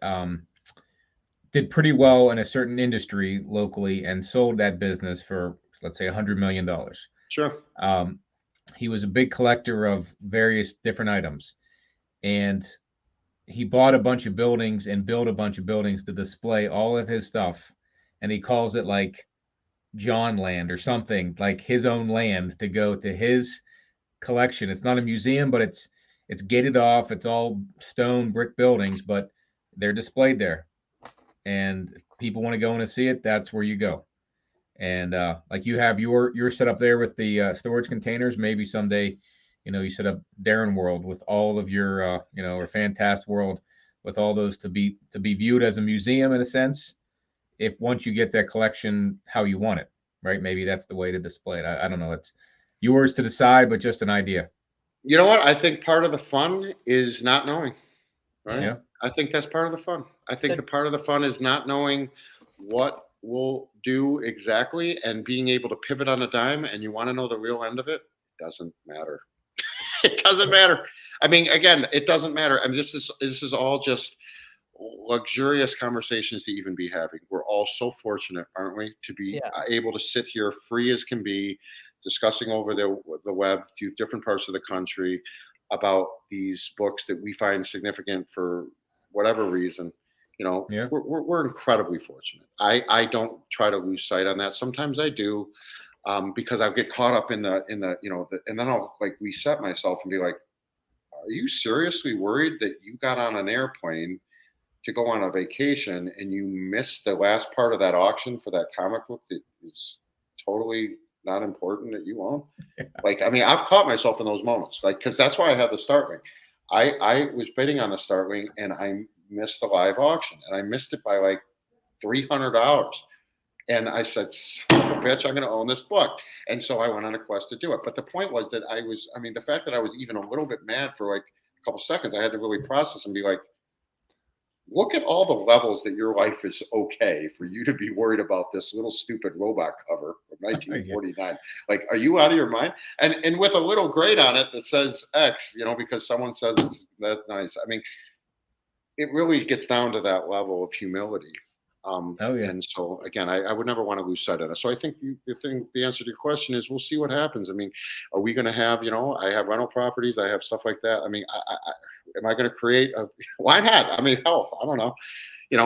did pretty well in a certain industry locally and sold that business for, let's say, $100 million. Sure. He was a big collector of various different items, and he bought a bunch of buildings and built a bunch of buildings to display all of his stuff. And he calls it like John Land or something, like his own land to go to his collection. It's not a museum, but it's gated off. It's all stone brick buildings, but they're displayed there. And if people want to go in and see it, that's where you go. And like you have your set up there with the storage containers, maybe someday, you set up Darren World with all of your, or Fantast World with all those to be viewed as a museum in a sense. If once you get that collection how you want it, right? Maybe that's the way to display it. I don't know. It's yours to decide, but just an idea. You know what? I think part of the fun is not knowing, right? Yeah. I think that's part of the fun. I think the part of the fun is not knowing what we'll do exactly and being able to pivot on a dime. And you want to know the real end of it? It doesn't matter. It doesn't matter. I mean, again, it doesn't matter. I mean, this is all just luxurious conversations to even be having. We're all so fortunate, aren't we, to be able to sit here free as can be, discussing over the web through different parts of the country about these books that we find significant for whatever reason. We're incredibly fortunate. I don't try to lose sight on that. Sometimes I do. Because I get caught up in the and then I'll like reset myself and be like, are you seriously worried that you got on an airplane to go on a vacation and you missed the last part of that auction for that comic book that is totally not important that you own? Like, I mean, I've caught myself in those moments, like, because that's why I have the Startling. I was bidding on the Startling and I missed the live auction and I missed it by like $300. And I said, son of a bitch, I'm going to own this book. And so I went on a quest to do it. But the point was that the fact that I was even a little bit mad for like a couple seconds, I had to really process and be like, look at all the levels that your life is okay for you to be worried about this little stupid robot cover from 1949. Like, are you out of your mind? And with a little grade on it that says X, because someone says it's that nice. I mean, it really gets down to that level of humility. And so again, I would never want to lose sight of it. So I think the answer to your question is we'll see what happens. I mean, are we going to have, I have rental properties, I have stuff like that. I mean, am I going to create why not? I mean, hell, I don't know,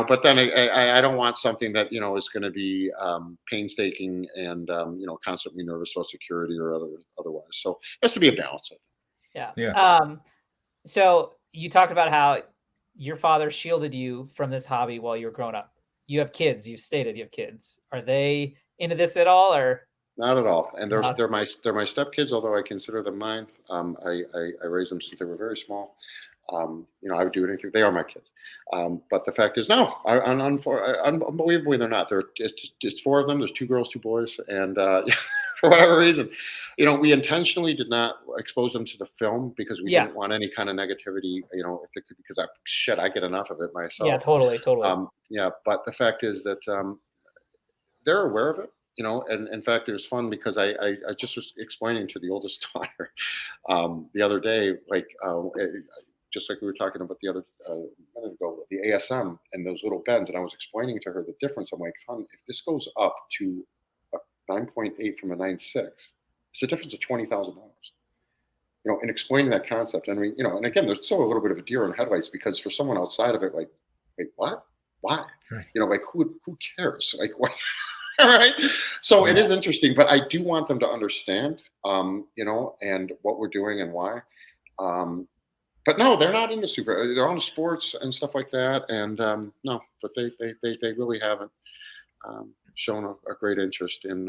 but then I don't want something that, is going to be painstaking and, constantly nervous about security or otherwise. So it has to be a balance. Yeah. So you talked about how your father shielded you from this hobby while you were growing up. You have kids. You've stated you have kids. Are they into this at all, or not at all? And they're my stepkids, although I consider them mine. I raised them since they were very small. I would do anything. They are my kids. But the fact is, no. Unbelievably, they're not. It's 4 of them. There's 2 girls, 2 boys, and for whatever reason. We intentionally did not expose them to the film because we Yeah. didn't want any kind of negativity, if there could, because I get enough of it myself. Yeah, totally. Yeah, but the fact is that they're aware of it, and in fact, it was fun because I just was explaining to the oldest daughter the other day, like, just like we were talking about the other minute ago, the ASM and those little bends, and I was explaining to her the difference. I'm like, hon, if this goes up to a 9.8 from a 9.6, it's a difference of $20,000. And explaining that concept. And and again, there's still a little bit of a deer in headlights because for someone outside of it, like, wait, what? Why? Right. Like who cares? Like what? All right. So it is interesting, but I do want them to understand, and what we're doing and why. But no, they're not into they're on sports and stuff like that. And no, but they really haven't shown a great interest in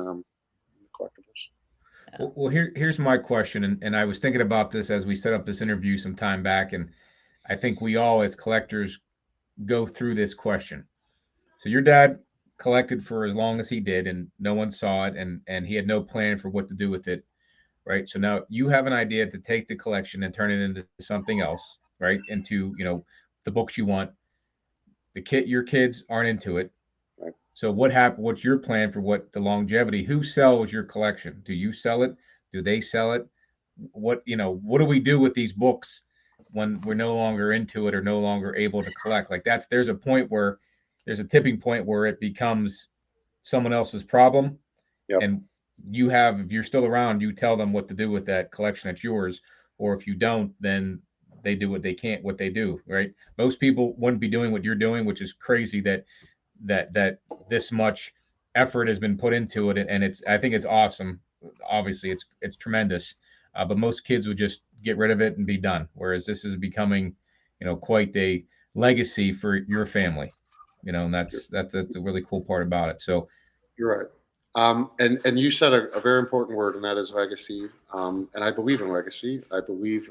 collectibles. Well, here's my question, and I was thinking about this as we set up this interview some time back, and I think we all as collectors go through this question. So your dad collected for as long as he did, and no one saw it, and he had no plan for what to do with it, right? So now you have an idea to take the collection and turn it into something else, right? Into the books you want. Your kids aren't into it. Right. So what happened? What's your plan for what the longevity? Who sells your collection? Do you sell it? Do they sell it? What do we do with these books when we're no longer into it or no longer able to collect? Like there's a tipping point where it becomes someone else's problem. Yep. And if you're still around, you tell them what to do with that collection that's yours. Or if you don't, then they do what they do, right? Most people wouldn't be doing what you're doing, which is crazy that this much effort has been put into it. And I think it's awesome. Obviously it's tremendous. But most kids would just get rid of it and be done. Whereas this is becoming, quite a legacy for your family, and that's a really cool part about it. So you're right. And you said a very important word, and that is legacy. And I believe in legacy. I believe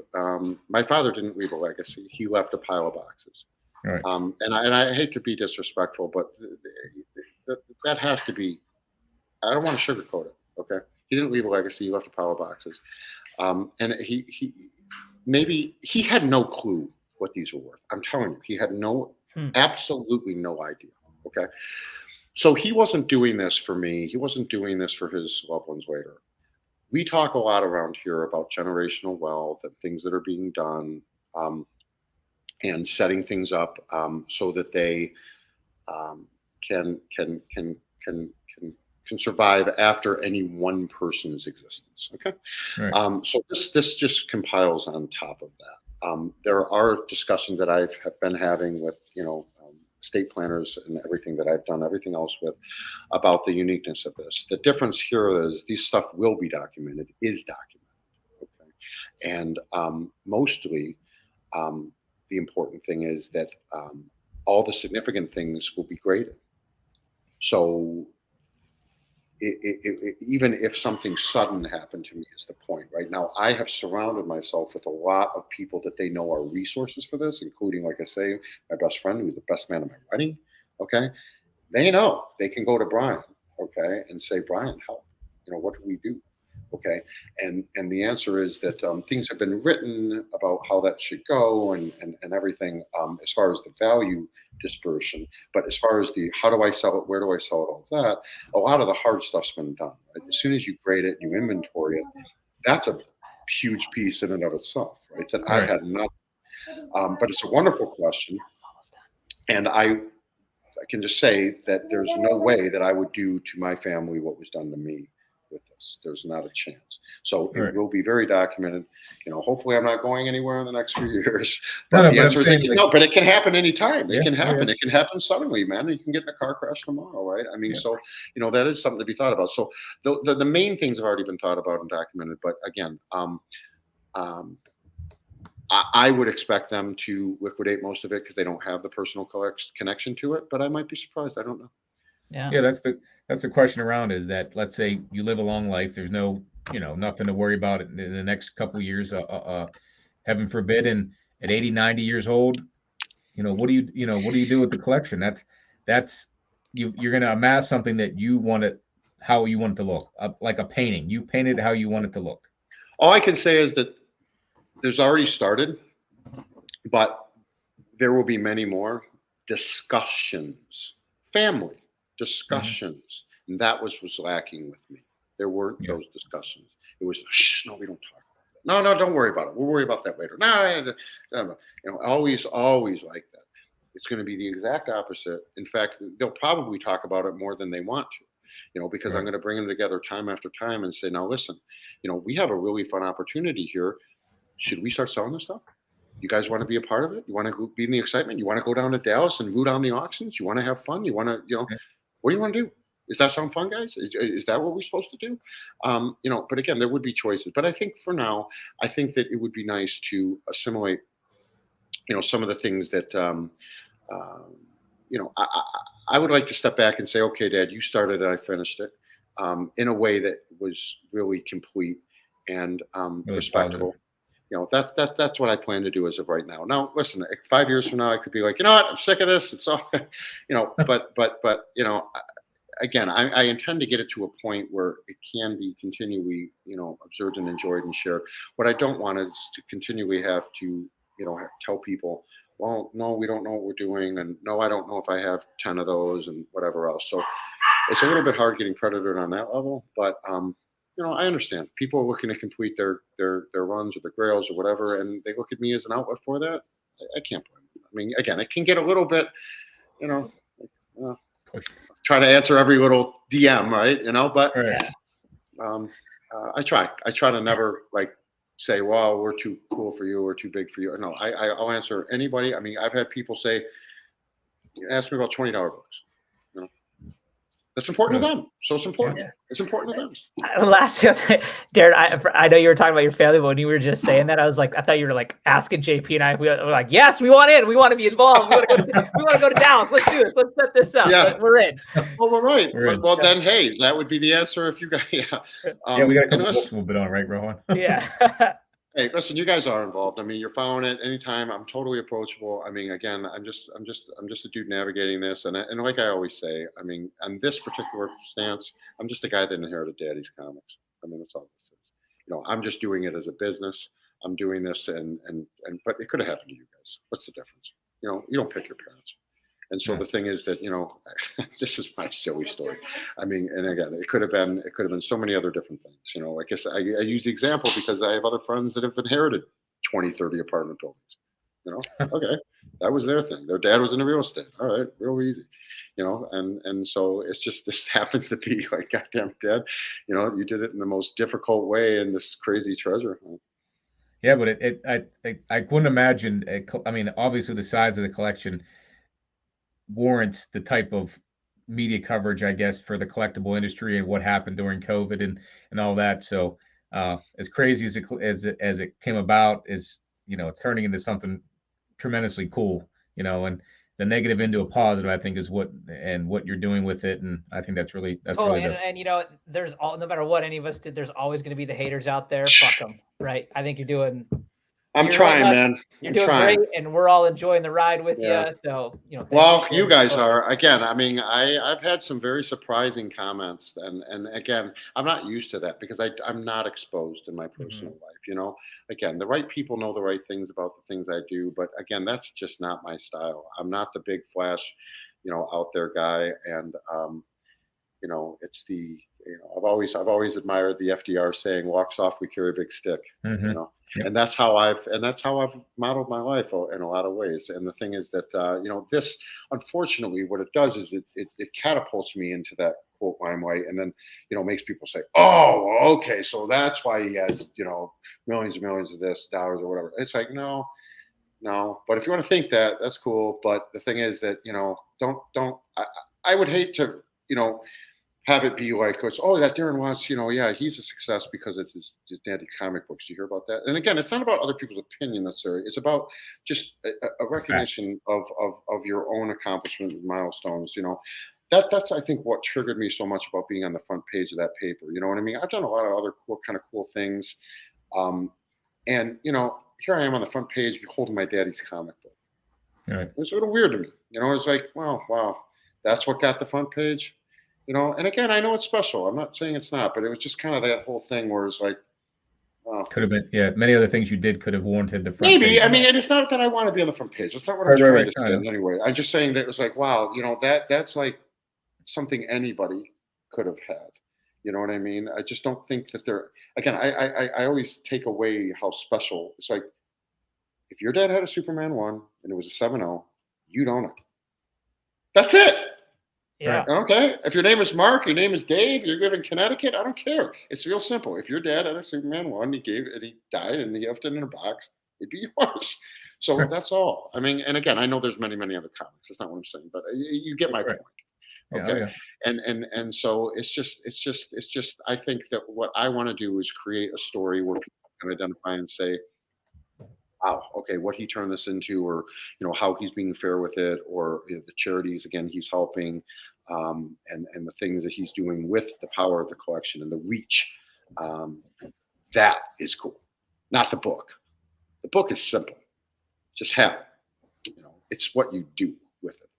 my father didn't leave a legacy. He left a pile of boxes. Right. And I hate to be disrespectful, but that has to be. I don't want to sugarcoat it. Okay, he didn't leave a legacy. He left a pile of boxes. And he had no clue what these were worth. I'm telling you, he had absolutely no idea. Okay. So he wasn't doing this for me. He wasn't doing this for his loved ones later. We talk a lot around here about generational wealth and things that are being done, and setting things up so that they can survive after any one person's existence. Okay, right. So this just compiles on top of that. There are discussions that I have been having with estate planners and everything that I've done everything else with about the uniqueness of this. The difference here is these stuff will be documented, is documented. Okay, and mostly the important thing is that all the significant things will be graded. So even if something sudden happened to me is the point. Right now, I have surrounded myself with a lot of people that they know are resources for this, including, like I say, my best friend, who's the best man at my wedding. Okay, they know they can go to Brian. Okay, and say, Brian, help. What do we do? Okay, and the answer is that things have been written about how that should go and everything as far as the value dispersion, but as far as the how do I sell it, where do I sell it, all that, a lot of the hard stuff's been done. Right? As soon as you grade it, you inventory it, that's a huge piece in and of itself, right? That I had not. But it's a wonderful question, and I can just say that there's no way that I would do to my family what was done to me with this. There's not a chance. So it will be very documented. Hopefully I'm not going anywhere in the next few years. But the answer is but it can happen anytime. It can happen. It can happen suddenly, man. You can get in a car crash tomorrow, right? I mean, so that is something to be thought about. So the main things have already been thought about and documented. But again, I would expect them to liquidate most of it because they don't have the personal connection to it. But I might be surprised. I don't know. Yeah, that's the question around is that, let's say you live a long life, there's no nothing to worry about in the next couple of years, heaven forbid, and at 80, 90 years old, what do you do with the collection? That's you're going to amass something that you want to how you want it to look, like a painting. You painted how you want it to look. All I can say is that there's already started, but there will be many more discussions, family discussions. Mm-hmm. And that was lacking with me. There weren't those discussions. It was, shh, no, we don't talk about that. No, don't worry about it. We'll worry about that later. No, always like that. It's going to be the exact opposite. In fact, they'll probably talk about it more than they want to, because I'm going to bring them together time after time and say, now listen, we have a really fun opportunity here. Should we start selling this stuff? You guys want to be a part of it? You want to be in the excitement? You want to go down to Dallas and root on the auctions? You want to have fun? You want to, what do you want to do? Does that sound fun, guys? Is that what we're supposed to do? But again, there would be choices. But I think for now, I think that it would be nice to assimilate, some of the things that, I would like to step back and say, okay, Dad, you started it, I finished it, in a way that was really complete and really respectable. Positive. That's what I plan to do as of right now. Now, listen, 5 years from now, I could be like, you know what, I'm sick of this. It's all, but again, I intend to get it to a point where it can be continually, observed and enjoyed and shared. What I don't want is to continually have to, tell people, well, no, we don't know what we're doing. And no, I don't know if I have 10 of those and whatever else. So it's a little bit hard getting credited on that level, but, I understand people are looking to complete their runs or their grails or whatever, and they look at me as an outlet for that. I can't blame them. I mean, again, it can get a little bit, try to answer every little DM, right? But I try to never say, well, we're too cool for you or too big for you. No, I'll answer anybody. I mean, I've had people say, ask me about $20 books. That's important to them. So it's important. Yeah. It's important to them. Last, Darren, I know you were talking about your family, but when you were just saying that, I was like, I thought you were asking JP and I. We were like, yes, we want in. We want to be involved. We want to go to Dallas. Let's do it. Let's set this up. Yeah. We're in. Well, we're right. Well, then, hey, that would be the answer if you guys. We got a couple books we'll bid on, right, Rohan? Yeah. Hey, listen, you guys are involved. I mean, you're following it anytime. I'm totally approachable. I mean, again, I'm just a dude navigating this. And like I always say, I mean, on this particular stance, I'm just a guy that inherited Daddy's comics. I mean, that's all this is. I'm just doing it as a business. I'm doing this but it could have happened to you guys. What's the difference? You don't pick your parents. And so the thing is that, this is my silly story. I mean, and again, it could have been so many other different things. I guess I use the example because I have other friends that have inherited 20, 30 apartment buildings. Okay, that was their thing. Their dad was in the real estate. All right, real easy. And so it's just, this happens to be like, goddamn, Dad, you did it in the most difficult way in this crazy treasure hunt. Yeah, but I couldn't imagine. I mean, obviously the size of the collection warrants the type of media coverage, I guess, for the collectible industry and what happened during COVID and all that. So as crazy as it came about, is it's turning into something tremendously cool, and the negative into a positive, I think, is what you're doing with it, and I think that's totally. Really and there's no matter what any of us did, there's always going to be the haters out there. Fuck them, right? I think you're doing. I'm trying, man. You're doing great, and we're all enjoying the ride with you. So, well, you guys are. Again, I mean, I've had some very surprising comments, and again, I'm not used to that because I'm not exposed in my personal life. Again, the right people know the right things about the things I do, but again, that's just not my style. I'm not the big flash, out there guy, and it's the. I've always admired the FDR saying, "Walk soft, we carry a big stick." And that's how I've modeled my life in a lot of ways. And the thing is that this, unfortunately, what it does is it catapults me into that quote limelight, and then makes people say, "Oh, okay, so that's why he has millions and millions of this dollars or whatever." It's like no. But if you want to think that, that's cool. But the thing is that don't. I would hate to have it be like, that Darren wants, he's a success because it's his daddy comic books. You hear about that? And again, it's not about other people's opinion necessarily. It's about just a recognition of your own accomplishments and milestones. That's I think what triggered me so much about being on the front page of that paper. You know what I mean? I've done a lot of other cool things, and here I am on the front page holding my daddy's comic book. Right. It was a little weird to me. It's like, wow, that's what got the front page. You know, and again, I know it's special. I'm not saying it's not, but it was just kind of that whole thing where it's like, Could have been, yeah. Many other things you did could have warranted the front maybe. page. I mean, and it's not that I want to be on the front page. That's not what I'm Right, trying to I say know. in any way. I'm just saying that it was like, wow, you know, that's like something anybody could have had. You know what I mean? I just don't think that they're. Again, I always take away how special. It's like if your dad had a Superman 1 and it was a 7.0, you'd own it. That's it. Yeah. Okay. If your name is Mark, your name is Dave, you live in Connecticut, I don't care. It's real simple. If your dad had a Superman 1, he died and he left it in a box, it'd be yours. So Right. that's all. I mean, and again, I know there's many other comics. That's not what I'm saying, but you get my Right. point. Yeah, Okay. yeah. And so it's just I think that what I want to do is create a story where people can identify and say, wow, okay, what he turned this into, or you know how he's being fair with it, or you know, the charities again he's helping, and the things that he's doing with the power of the collection and the reach. That is cool. Not the book. The book is simple. Just have it. You know, it's what you do with it.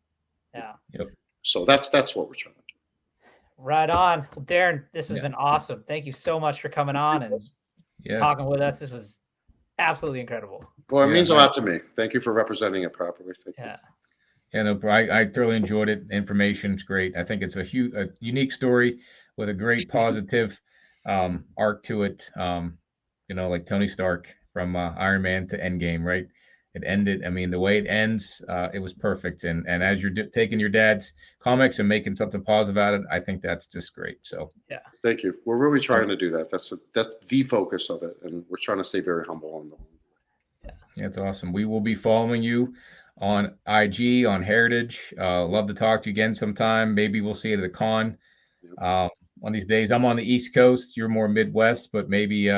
Yeah. Yep. So that's what we're trying to do. Right on. Well, Darren, this has been awesome. Thank you so much for coming on and talking with us. This was absolutely incredible. Well, it means a lot to me. Thank you for representing it properly. Thank you. Yeah, no, I thoroughly enjoyed it. Information's great. I think it's a unique story with a great positive arc to it. You know, like Tony Stark from Iron Man to Endgame, right? It ended. I mean, the way it ends, it was perfect. And as you're taking your dad's comics and making something positive out of it, I think that's just great. So yeah, thank you. We're really trying to do that. That's the focus of it, and we're trying to stay very humble on the. That's awesome. We will be following you on IG, on Heritage. Love to talk to you again sometime. Maybe we'll see you at a con one of these days. I'm on the East Coast. You're more Midwest, but maybe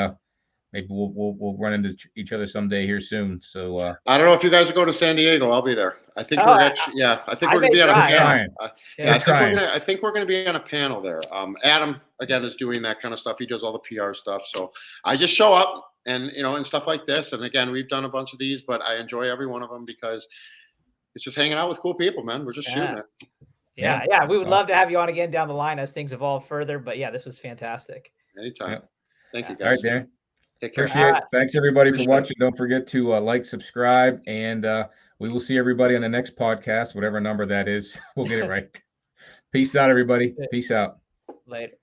we'll run into each other someday here soon. So I don't know if you guys are going to San Diego. I'll be there. I think we're actually, I think we're going to be on a panel. I think we're going to be on a panel there. Adam again is doing that kind of stuff. He does all the PR stuff. So I just show up. And, you know, and stuff like this. And again, we've done a bunch of these, but I enjoy every one of them because it's just hanging out with cool people, man. We're just shooting it. Yeah. We would love to have you on again down the line as things evolve further. But yeah, this was fantastic. Anytime. Yep. Thank you, guys. All right, Darren. Take care. Appreciate it. Thanks, everybody, for watching. Don't forget to like, subscribe, and we will see everybody on the next podcast, whatever number that is. We'll get it right. Peace out, everybody. Peace out. Later.